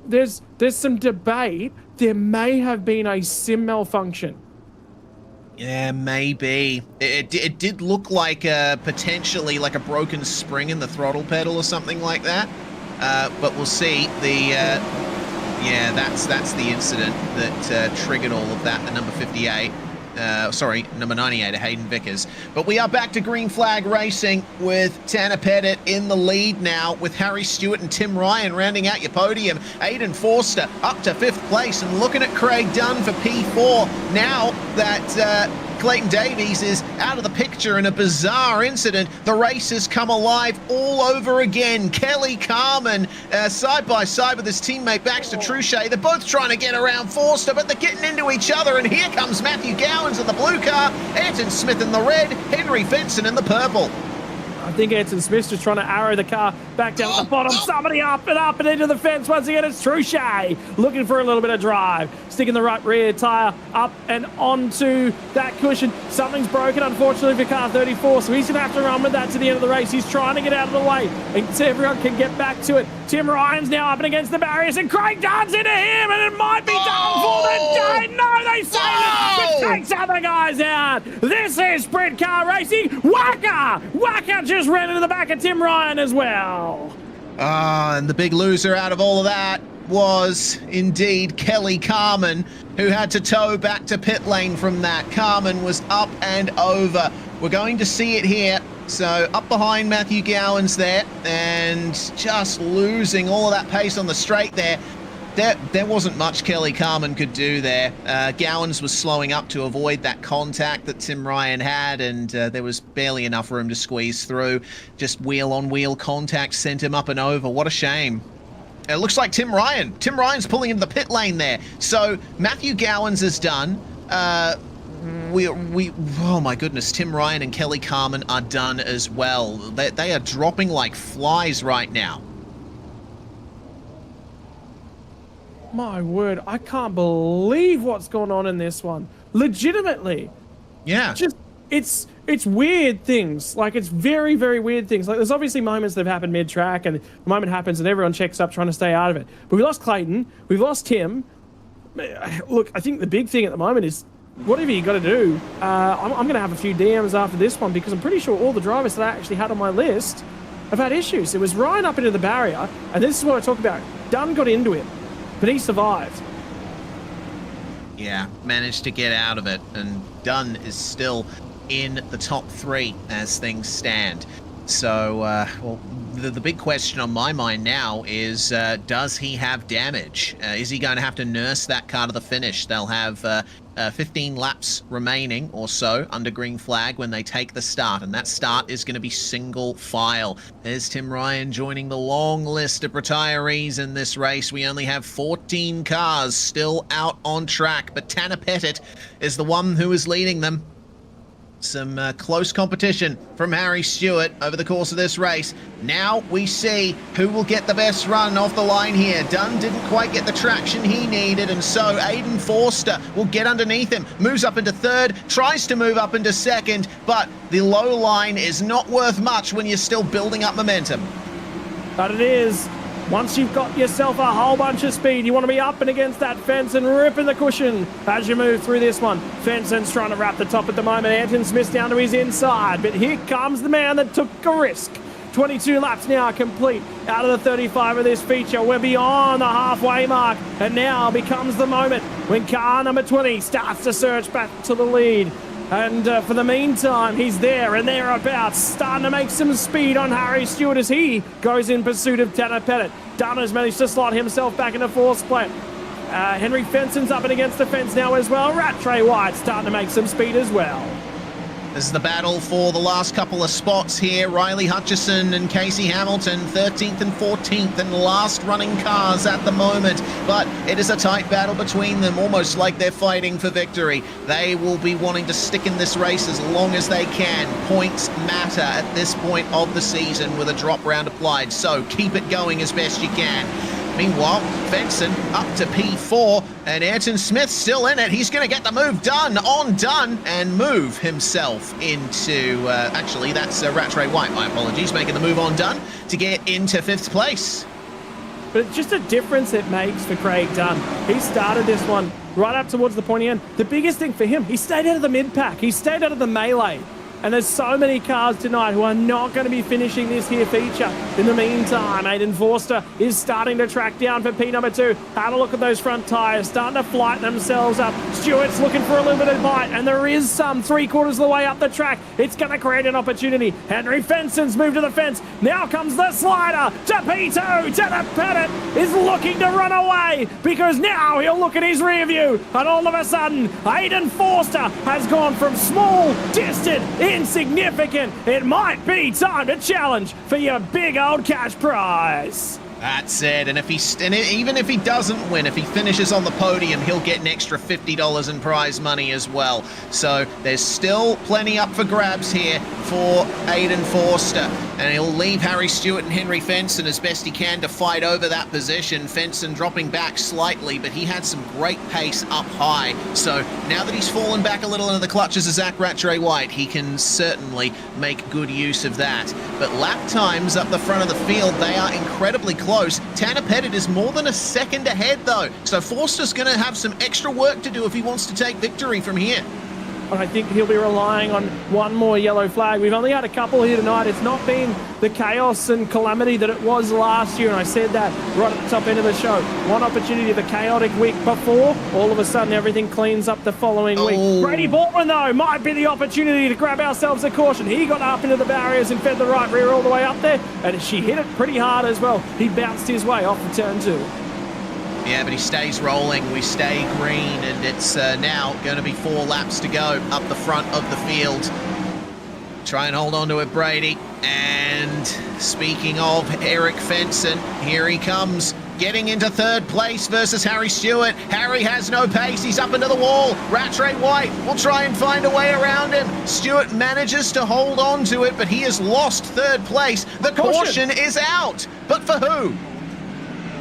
There's some debate. There may have been a sim malfunction. Yeah, maybe. It did look like potentially like a broken spring in the throttle pedal or something like that. But we'll see. Yeah, that's the incident that triggered all of that. The number 58. Number 98, Hayden Vickers. But we are back to green flag racing with Tanner Pettit in the lead now, with Harry Stewart and Tim Ryan rounding out your podium. Aiden Forster up to 5th place, and looking at Craig Dunn for P4 now that Clayton Davies is out of the picture in a bizarre incident. The race has come alive all over again. Kelly Carman side by side with his teammate Baxter Truchet. They're both trying to get around Forster, but they're getting into each other. And here comes Matthew Gowans in the blue car, Ayrton Smith in the red, Henry Fenson in the purple. I think Ayrton Smith's just trying to arrow the car back down at the bottom. Somebody up and into the fence. Once again, it's Truchet looking for a little bit of drive. Sticking the right rear tyre up and onto that cushion. Something's broken, unfortunately, for car 34, so he's going to have to run with that to the end of the race. He's trying to get out of the way and so everyone can get back to it. Tim Ryan's now up and against the barriers, and Craig Dunn's into him, and it might be done for the day. No, they say it, but takes other guys out. This is Sprint Car Racing. Wacker just ran into the back of Tim Ryan as well. And the big loser out of all of that was indeed Kelly Carman, who had to tow back to pit lane from that. Carman was up and over. We're going to see it here. So up behind Matthew Gowans there, and just losing all of that pace on the straight there. There wasn't much Kelly Carman could do there. Gowans was slowing up to avoid that contact that Tim Ryan had, and there was barely enough room to squeeze through. Just wheel-on-wheel contact sent him up and over. What a shame. It looks like Tim Ryan's pulling into the pit lane there. So Matthew Gowans is done. Oh my goodness, Tim Ryan and Kelly Carman are done as well. They are dropping like flies right now. My word, I can't believe what's going on in this one. Legitimately. Yeah. Just it's weird things. Like, it's very, very weird things. Like, there's obviously moments that have happened mid-track, and the moment happens and everyone checks up trying to stay out of it. But we lost Clayton. We've lost Tim. Look, I think the big thing at the moment is whatever you got to do. I'm going to have a few DMs after this one because I'm pretty sure all the drivers that I actually had on my list have had issues. It was Ryan up into the barrier, and this is what I talk about. Dunn got into him, but he survived. Yeah, managed to get out of it, and Dunn is still in the top 3 as things stand. So, well, the big question on my mind now is, does he have damage? Is he going to have to nurse that car to the finish? They'll have 15 laps remaining or so under green flag when they take the start, and that start is going to be single file. There's Tim Ryan joining the long list of retirees in this race. We only have 14 cars still out on track, but Tanner Pettit is the one who is leading them. Some close competition from Harry Stewart over the course of this race. Now we see who will get the best run off the line here. Dunn didn't quite get the traction he needed, and so Aiden Forster will get underneath him, moves up into 3rd, tries to move up into 2nd, but the low line is not worth much when you're still building up momentum. But it is. Once you've got yourself a whole bunch of speed, you want to be up and against that fence and ripping the cushion as you move through this one. Fenson's trying to wrap the top at the moment. Anton Smith's down to his inside, but here comes the man that took a risk. 22 laps now complete out of the 35 of this feature. We're beyond the halfway mark, and now becomes the moment when car number 20 starts to surge back to the lead. And for the meantime, he's there and thereabouts, starting to make some speed on Harry Stewart as he goes in pursuit of Tanner Pettit. Dunn has managed to slot himself back into 4th split. Henry Fenson's up and against the fence now as well. Rattray White starting to make some speed as well. This is the battle for the last couple of spots here. Riley Hutchison and Casey Hamilton, 13th and 14th and last running cars at the moment. But it is a tight battle between them, almost like they're fighting for victory. They will be wanting to stick in this race as long as they can. Points matter at this point of the season with a drop round applied, so keep it going as best you can. Meanwhile, Fenson up to P4, and Ayrton Smith still in it. He's going to get the move done on Dunn and move himself into, actually, that's Rattray White, my apologies, making the move on Dunn to get into 5th place. But it's just a difference it makes for Craig Dunn. He started this one right up towards the pointy end. The biggest thing for him, he stayed out of the mid-pack. He stayed out of the melee. And there's so many cars tonight who are not going to be finishing this here feature. In the meantime, Aiden Forster is starting to track down for P number 2. Have a look at those front tyres, starting to flight themselves up. Stewart's looking for a little bit of bite, and there is some 3/4 of the way up the track. It's going to create an opportunity. Henry Fenson's moved to the fence. Now comes the slider to P2. Tanner Pettit is looking to run away because now he'll look at his rear view, and all of a sudden, Aiden Forster has gone from small, distant, insignificant. It might be time to challenge for your big old cash prize. That's it, and even if he doesn't win, if he finishes on the podium, he'll get an extra $50 in prize money as well. So there's still plenty up for grabs here for Aiden Forster, and he'll leave Harry Stewart and Henry Fenson as best he can to fight over that position. Fenson dropping back slightly, but he had some great pace up high. So now that he's fallen back a little into the clutches of Zach Rattray White, he can certainly make good use of that. But lap times up the front of the field, they are incredibly close. Tanner Pettit is more than a second ahead though, so Forster's going to have some extra work to do if he wants to take victory from here. And I think he'll be relying on one more yellow flag. We've only had a couple here tonight. It's not been the chaos and calamity that it was last year, and I said that right at the top end of the show. One opportunity the chaotic week before, all of a sudden everything cleans up the following week. Brady Baldwin, though, might be the opportunity to grab ourselves a caution. He got up into the barriers and fed the right rear all the way up there, and she hit it pretty hard as well. He bounced his way off the turn 2. Yeah, but he stays rolling. We stay green, and it's now going to be 4 laps to go up the front of the field. Try and hold on to it, Brady. And speaking of Eric Fenson, here he comes, getting into 3rd place versus Harry Stewart. Harry has no pace. He's up into the wall. Rattray White will try and find a way around him. Stewart manages to hold on to it, but he has lost 3rd place. The caution is out. But for who?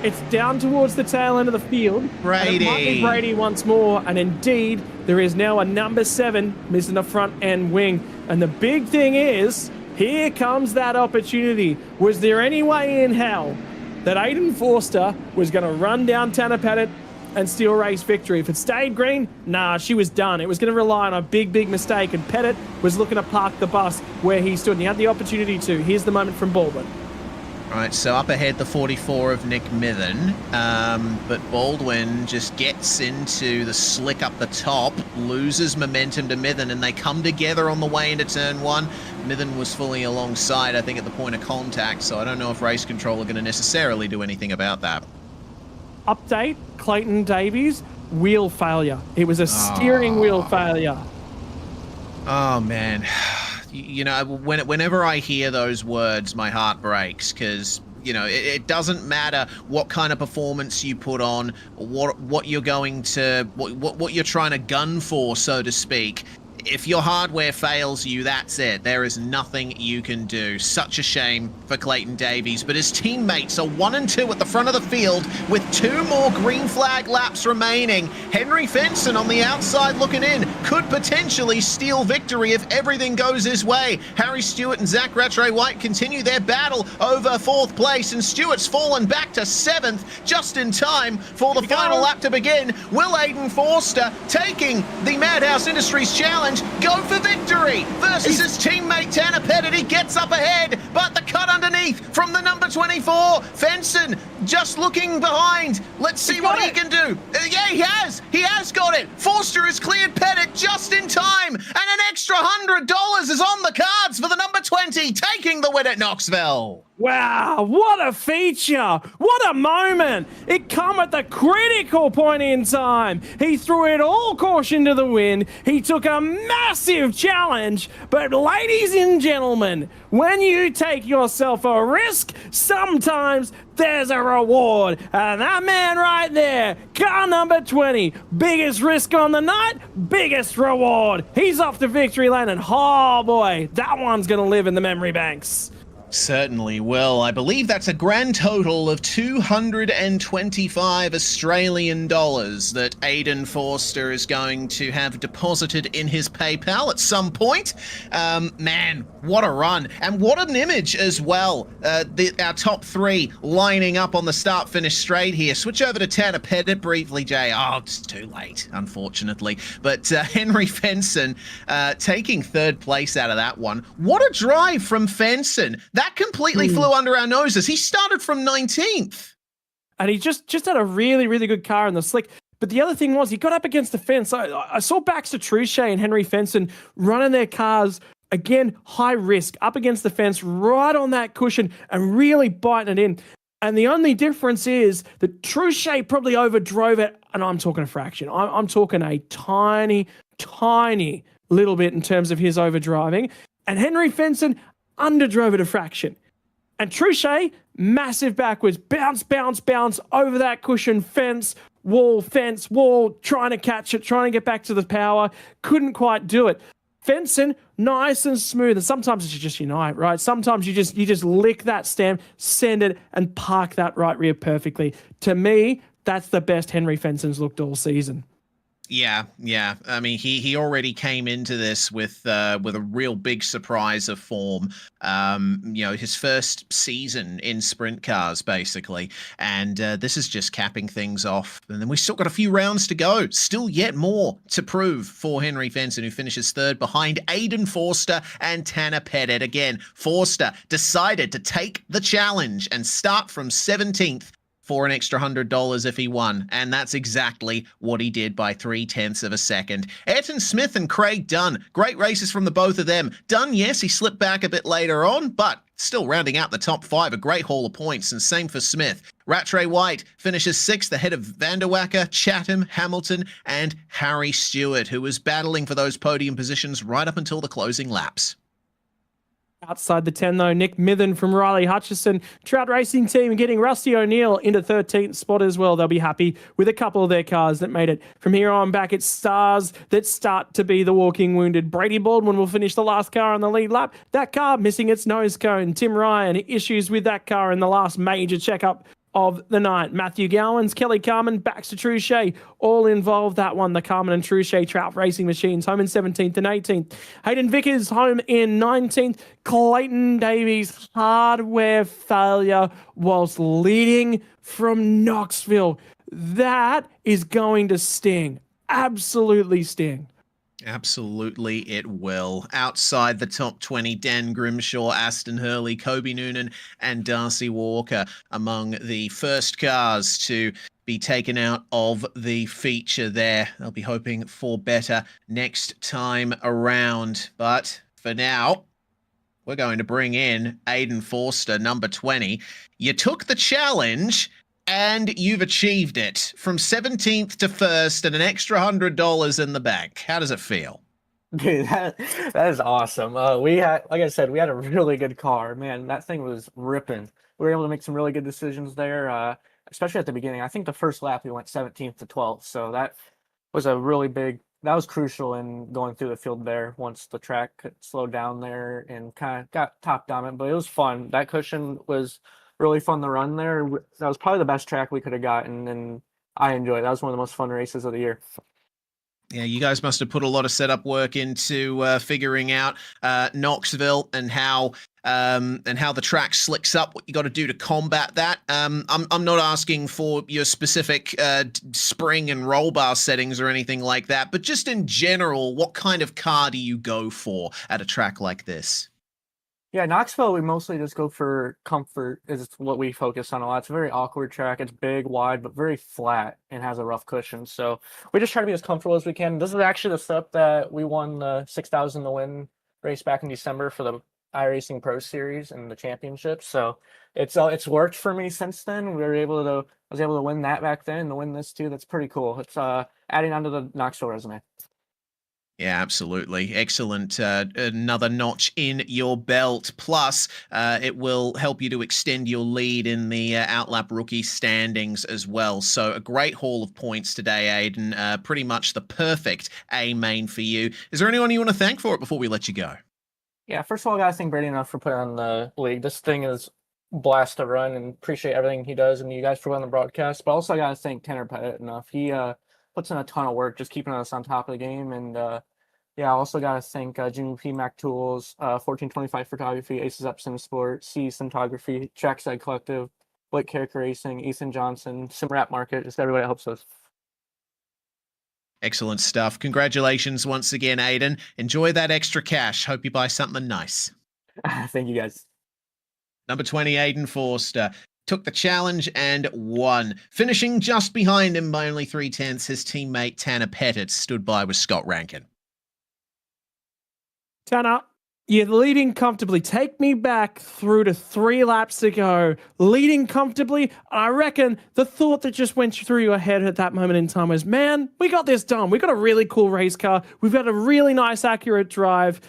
It's down towards the tail end of the field. Brady. And it might be Brady once more. And indeed, there is now a number 7 missing the front end wing. And the big thing is, here comes that opportunity. Was there any way in hell that Aiden Forster was going to run down Tanner Pettit and steal race victory? If it stayed green, nah, she was done. It was going to rely on a big, big mistake. And Pettit was looking to park the bus where he stood. And he had the opportunity to. Here's the moment from Baldwin. Right, so up ahead, the 44 of Nick Mithen, but Baldwin just gets into the slick up the top, loses momentum to Mithen, and they come together on the way into turn 1. Mithen was fully alongside, I think, at the point of contact, so I don't know if race control are going to necessarily do anything about that. Update, Clayton Davies, wheel failure. It was a steering wheel failure. Oh, man. You know, whenever I hear those words, my heart breaks, because, you know, it doesn't matter what kind of performance you put on, what you're going to, what you're trying to gun for, so to speak. If your hardware fails you, that's it. There is nothing you can do. Such a shame for Clayton Davies, but his teammates are 1 and 2 at the front of the field with 2 more green flag laps remaining. Henry Fenson on the outside looking in could potentially steal victory if everything goes his way. Harry Stewart and Zach Rattray-White continue their battle over 4th place, and Stewart's fallen back to 7th just in time for the final lap to begin. Will Aiden Forster, taking the MadHouse Industries Challenge, go for victory versus his teammate Tanner Pettit. He gets up ahead, but the cut underneath from the number 24. Fenson just looking behind. Let's see what he can do. Yeah, he has got it. Forster has cleared Pettit just in time, and an extra $100 is on the cards for the number 20, taking the win at Knoxville. Wow, what a feature! What a moment! It come at the critical point in time. He threw it all caution to the wind. He took a massive challenge. But ladies and gentlemen, when you take yourself a risk, sometimes there's a reward. And that man right there, car number 20, biggest risk on the night, biggest reward. He's off to victory lane, and oh boy, that one's gonna live in the memory banks. Certainly will. I believe that's a grand total of 225 Australian dollars that Aiden Forster is going to have deposited in his PayPal at some point. Man, what a run. And what an image as well. Our top 3 lining up on the start-finish straight here. Switch over to Tanner Pettit briefly, Jay. Oh, it's too late, unfortunately. But Henry Fenson taking 3rd place out of that one. What a drive from Fenson. That completely flew under our noses. He started from 19th. And he just had a really, really good car in the slick. But the other thing was he got up against the fence. I saw Baxter Truchet and Henry Fenson running their cars, again, high risk, up against the fence, right on that cushion and really biting it in. And the only difference is that Truchet probably overdrove it, and I'm talking a fraction. I'm talking a tiny, tiny little bit in terms of his overdriving. And Henry Fenson underdrove it a fraction. And Truchet, massive backwards, bounce, bounce, bounce over that cushion, fence, wall, trying to catch it, trying to get back to the power, couldn't quite do it. Fenson, nice and smooth, and sometimes it's just unite, right? Sometimes you just lick that stem, send it, and park that right rear perfectly. To me, that's the best Henry Fenson's looked all season. Yeah. I mean, he already came into this with a real big surprise of form. You know, his first season in sprint cars, basically. And this is just capping things off. And then we've still got a few rounds to go. Still yet more to prove for Henry Fenson, who finishes 3rd behind Aiden Forster and Tanner Pettit. Again, Forster decided to take the challenge and start from 17th. For an extra $100 if he won, and that's exactly what he did by 0.3 of a second. Ayrton Smith and Craig Dunn, great races from the both of them. Dunn, yes, he slipped back a bit later on, but still rounding out the top 5, a great haul of points, and same for Smith. Rattray-White finishes 6th ahead of Vanderwacker, Chatham, Hamilton, and Harry Stewart, who was battling for those podium positions right up until the closing laps. Outside the 10, though, Nick Mithen from Riley Hutchison. Trout Racing Team getting Rusty O'Neill into 13th spot as well. They'll be happy with a couple of their cars that made it. From here on back, it's stars that start to be the walking wounded. Brady Baldwin will finish the last car on the lead lap. That car missing its nose cone. Tim Ryan, issues with that car in the last major checkup of the night. Matthew Gowans, Kelly Carmen, Baxter Truchet, all involved that one. The Carmen and Truchet Trout Racing Machines home in 17th and 18th. Hayden Vickers home in 19th. Clayton Davies, hardware failure whilst leading from Knoxville. That is going to sting. Absolutely sting. Absolutely, it will. Outside the top 20, Dan Grimshaw, Aston Hurley, Kobe Noonan, and Darcy Walker among the first cars to be taken out of the feature there. They'll be hoping for better next time around. But for now, we're going to bring in Aiden Forster, number 20. You took the challenge and you've achieved it. From 17th to 1st and an extra $100 in the bank. How does it feel? Dude, that is awesome. We had, like I said, we had a really good car. Man, that thing was ripping. We were able to make some really good decisions there, especially at the beginning. I think the first lap we went 17th to 12th, so that was that was crucial in going through the field there once the track slowed down there and kind of got topped on it. But it was fun. That cushion was really fun to run there. That was probably the best track we could have gotten, and I enjoyed it. That was one of the most fun races of the year. Yeah, you guys must have put a lot of setup work into figuring out Knoxville and how the track slicks up. What you got to do to combat that. I'm not asking for your specific spring and roll bar settings or anything like that, but just in general, what kind of car do you go for at a track like this? Yeah, Knoxville, we mostly just go for comfort is what we focus on a lot. It's a very awkward track. It's big, wide, but very flat and has a rough cushion. So we just try to be as comfortable as we can. This is actually the setup that we won the 6,000 to win race back in December for the iRacing Pro Series and the championship. So it's worked for me since then. I was able to win that back then and to win this too. That's pretty cool. It's adding onto the Knoxville resume. Yeah, absolutely. Excellent. Another notch in your belt. Plus, it will help you to extend your lead in the Outlap rookie standings as well. So a great haul of points today, Aiden. Pretty much the perfect A main for you. Is there anyone you want to thank for it before we let you go? Yeah, first of all, I got to thank Brady enough for putting on the league. This thing is a blast to run and appreciate everything he does and you guys for running the broadcast. But also I got to thank Tanner Pettit enough. He puts in a ton of work just keeping us on top of the game. And yeah, I also got to thank Jimmy P. Mac Tools, 1425 Photography, Aces Up Sim Sport, C Cinematography, Trackside Collective, Blake Carrick Racing, Ethan Johnson, SimRap Market, just everybody that helps us. Excellent stuff. Congratulations once again, Aiden. Enjoy that extra cash. Hope you buy something nice. Thank you, guys. Number 20, Aiden Forster, took the challenge and won. Finishing just behind him by only 3/10, his teammate Tanner Pettit stood by with Scott Rankin. Tanner, you're leading comfortably. Take me back through to 3 laps ago. Leading comfortably. I reckon the thought that just went through your head at that moment in time was, man, we got this done. We got a really cool race car. We've got a really nice, accurate drive.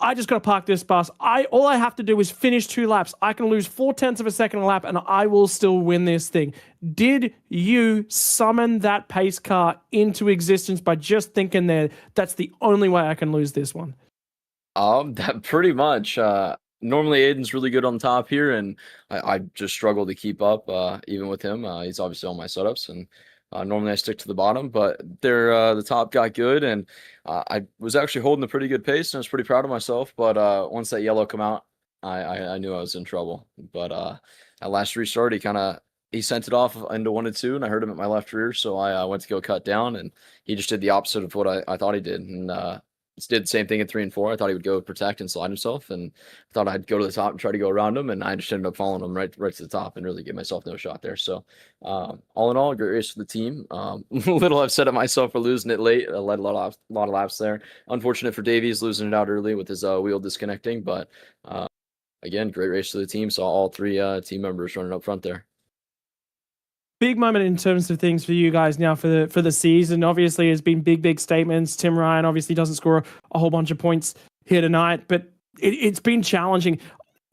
I just got to park this bus. All I have to do is finish 2 laps. I can lose 0.4 of a second a lap, and I will still win this thing. Did you summon that pace car into existence by just thinking that's the only way I can lose this one? That pretty much. Normally Aiden's really good on top here, and I just struggle to keep up, even with him. He's obviously on my setups, and normally I stick to the bottom, but the top got good, and I was actually holding a pretty good pace, and I was pretty proud of myself. But once that yellow come out, I knew I was in trouble. But at last restart, he sent it off into 1 and 2, and I heard him at my left rear, so I went to go cut down, and he just did the opposite of what I thought he did, and did the same thing in 3 and 4. I thought he would go protect and slide himself, and I thought I'd go to the top and try to go around him, and I just ended up following him right to the top and really give myself no shot there. So all in all, a great race for the team. Little upset at myself for losing it late. I led a lot of laps there. Unfortunate for Davies losing it out early with his wheel disconnecting, but again, great race for the team. Saw all 3 team members running up front there. Big moment in terms of things for you guys now for the season. Obviously, there's been big statements. Tim Ryan obviously doesn't score a whole bunch of points here tonight, but it's been challenging.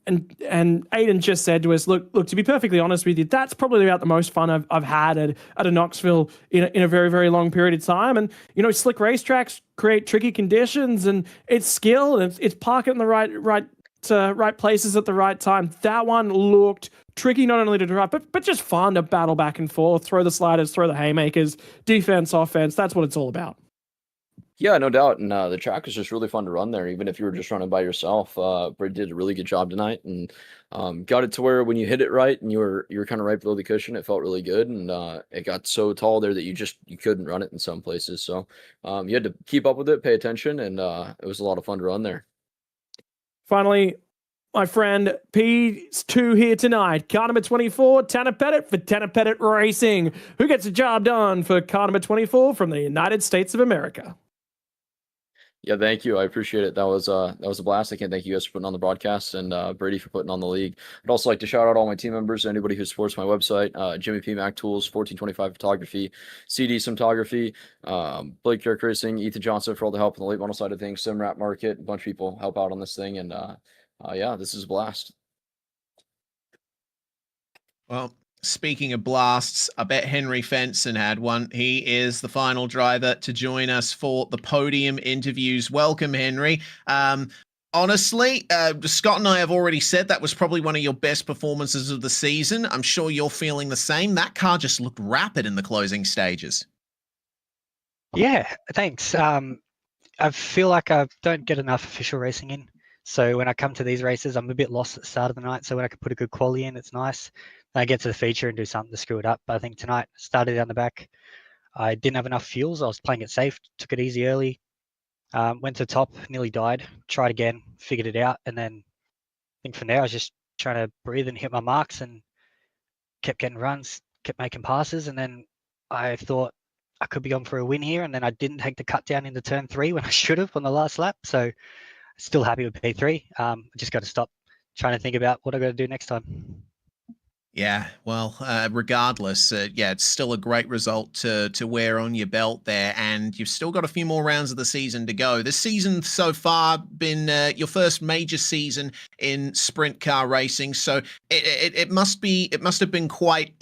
And Aiden just said to us, look, to be perfectly honest with you, that's probably about the most fun I've had at a Knoxville in a very, very long period of time. And, slick racetracks create tricky conditions, and it's skill, and it's parking in the right right places at the right time. That one looked tricky, not only to drive, but just fun to battle back and forth, throw the sliders, throw the haymakers, defense, offense. That's what it's all about. Yeah, no doubt. And the track was just really fun to run there, even if you were just running by yourself. Brett did a really good job tonight, and got it to where when you hit it right and you were kind of right below the cushion, it felt really good. And it got so tall there that you couldn't run it in some places. So you had to keep up with it, pay attention, and it was a lot of fun to run there. Finally, my friend P2 here tonight. Car number 24, Tanner Pettit for Tanner Pettit Racing. Who gets the job done for car number 24 from the United States of America? Yeah, thank you. I appreciate it. That was a blast. I can't thank you guys for putting on the broadcast, and Brady for putting on the league. I'd also like to shout out all my team members, anybody who supports my website, Jimmy P Mac Tools, 1425 Photography, CD Cinematography, Blake Kirk Racing, Ethan Johnson for all the help on the late model side of things, Sim Wrap Market, a bunch of people help out on this thing, and yeah, this is a blast. Well, speaking of blasts, I bet Henry Fenson had one. He is the final driver to join us for the podium interviews. Welcome, Henry. Honestly, Scott and I have already said that was probably one of your best performances of the season. I'm sure you're feeling the same. That car just looked rapid in the closing stages. Yeah, thanks. I feel like I don't get enough official racing in. So when I come to these races, I'm a bit lost at the start of the night. So when I can put a good quali in, it's nice. I get to the feature and do something to screw it up. But I think tonight, started down the back. I didn't have enough fuels. I was playing it safe, took it easy early. Went to the top, nearly died. Tried again, figured it out. And then I think from there, I was just trying to breathe and hit my marks and kept getting runs, kept making passes. And then I thought I could be on for a win here. And then I didn't take the cut down into turn 3 when I should have on the last lap. So still happy with P3. I just got to stop trying to think about what I got to do next time. Yeah, well, regardless, yeah, it's still a great result to wear on your belt there, and you've still got a few more rounds of the season to go. This season so far been your first major season in sprint car racing, so it must have been quite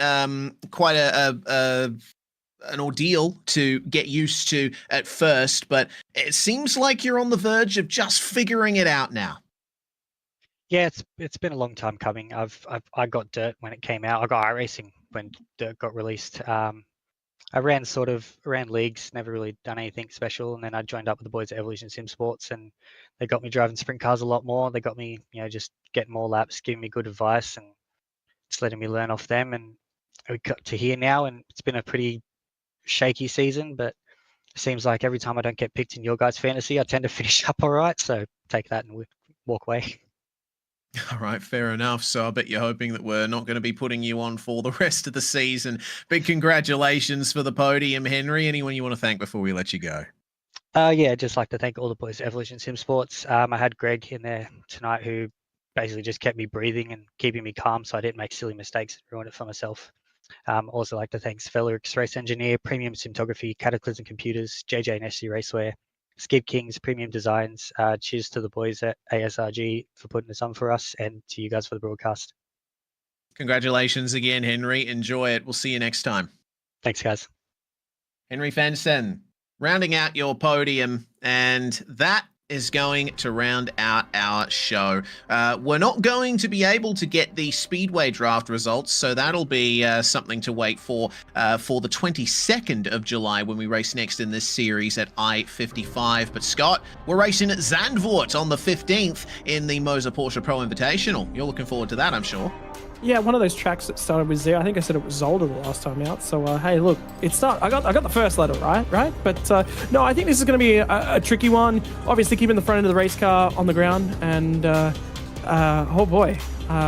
an ordeal to get used to at first, but it seems like you're on the verge of just figuring it out now. Yeah, it's been a long time coming. I got dirt when it came out. I got iRacing when dirt got released. I ran leagues, never really done anything special, and then I joined up with the boys at Evolution Sim Sports, and they got me driving sprint cars a lot more. They got me, just getting more laps, giving me good advice, and just letting me learn off them. And we got to here now, and it's been a pretty shaky season, but it seems like every time I don't get picked in your guys' fantasy, I tend to finish up all right. So take that and walk away. All right, fair enough. So I bet you're hoping that we're not going to be putting you on for the rest of the season. Big congratulations for the podium, Henry. Anyone you want to thank before we let you go? Yeah, just like to thank all the boys at Evolution Sim Sports. I had Greg in there tonight who basically just kept me breathing and keeping me calm so I didn't make silly mistakes and ruin it for myself. Also like to thank Felix Race Engineer, Premium Cinematography, Cataclysm Computers, JJ and SC Raceware, Skip Kings, Premium Designs. Cheers to the boys at ASRG for putting this on for us, and to you guys for the broadcast. Congratulations again, Henry. Enjoy it. We'll see you next time. Thanks, guys. Henry Fenson, rounding out your podium, and that is going to round out our show. We're not going to be able to get the Speedway draft results, so that'll be something to wait for the 22nd of July when we race next in this series at I-55. But Scott, we're racing at Zandvoort on the 15th in the Moser Porsche Pro Invitational. You're looking forward to that, I'm sure. Yeah, one of those tracks that started with Z. I think I said it was Zolder the last time out. So hey, look, it's not. I got the first letter right. But no, I think this is going to be a tricky one. Obviously, keeping the front end of the race car on the ground, and oh boy,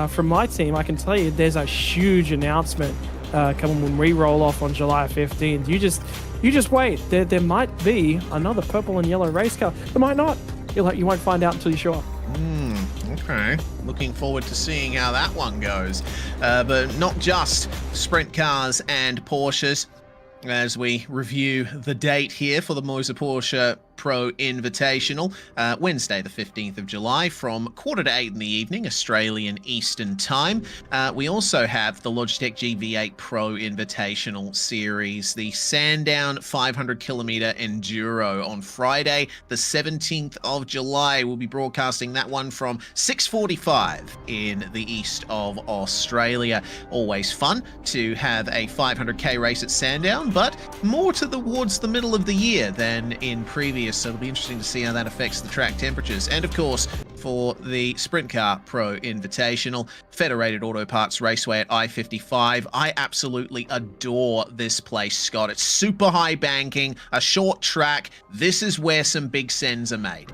from my team, I can tell you, there's a huge announcement coming when we roll off on July 15th. You just wait. There might be another purple and yellow race car. There might not. You won't find out until you show up. Okay, looking forward to seeing how that one goes. But not just sprint cars and Porsches. As we review the date here for the Moser Porsche Pro Invitational, Wednesday the 15th of July from 7:45 in the evening, Australian Eastern Time. We also have the Logitech GV8 Pro Invitational Series, the Sandown 500km Enduro on Friday the 17th of July. We'll be broadcasting that one from 6:45 in the east of Australia. Always fun to have a 500k race at Sandown, but more towards the middle of the year than in previous, so it'll be interesting to see how that affects the track temperatures. And of course, for the Sprintcar Pro Invitational, Federated Auto Parts Raceway at I-55. I absolutely adore this place, Scott. It's super high banking, a short track. This is where some big sends are made.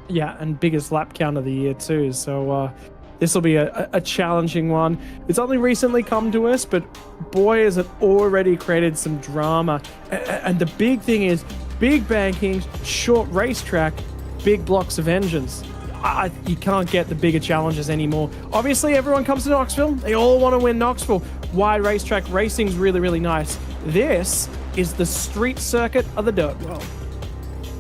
Yeah, and biggest lap count of the year too. So this will be a challenging one. It's only recently come to us, but boy, has it already created some drama. And the big thing is big banking, short racetrack, big blocks of engines. You can't get the bigger challenges anymore. Obviously, everyone comes to Knoxville. They all want to win Knoxville. Wide racetrack racing's really, really nice. This is the street circuit of the dirt world.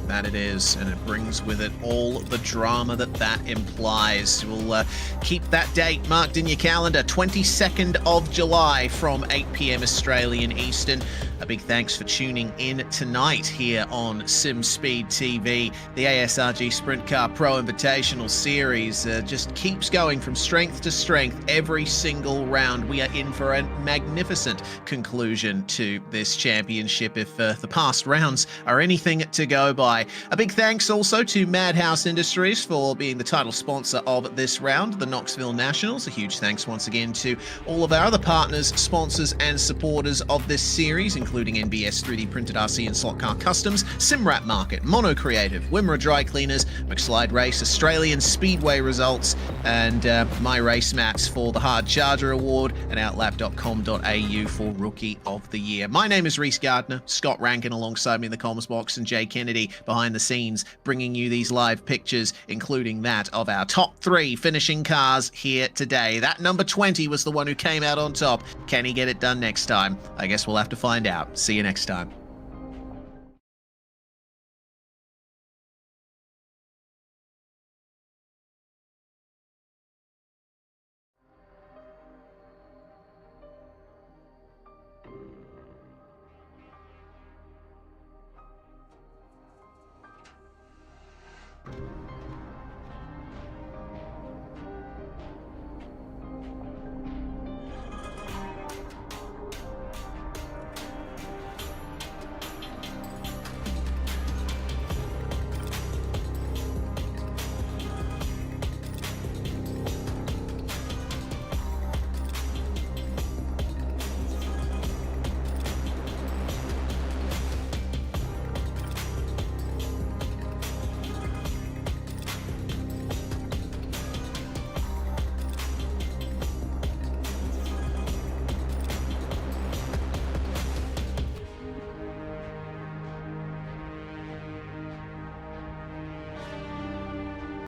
That it is, and it brings with it all the drama that implies. We'll keep that date marked in your calendar, 22nd of July from 8 p.m. Australian Eastern. A big thanks for tuning in tonight here on SimSpeed TV. The ASRG Sprint Car Pro Invitational Series just keeps going from strength to strength every single round. We are in for a magnificent conclusion to this championship if the past rounds are anything to go by. A big thanks also to MadHouse Industries for being the title sponsor of this round, the Knoxville Nationals. A huge thanks once again to all of our other partners, sponsors, and supporters of this series, including NBS 3D Printed RC and Slot Car Customs, Simrap Market, Mono Creative, Wimmera Dry Cleaners, McSlide Race, Australian Speedway Results, and My Race Mats for the Hard Charger Award, and Outlap.com.au for Rookie of the Year. My name is Reese Gardner, Scott Rankin alongside me in the comms box, and Jay Kennedy behind the scenes, bringing you these live pictures, including that of our top 3 finishing cars here today. That number 20 was the one who came out on top. Can he get it done next time? I guess we'll have to find out. See you next time.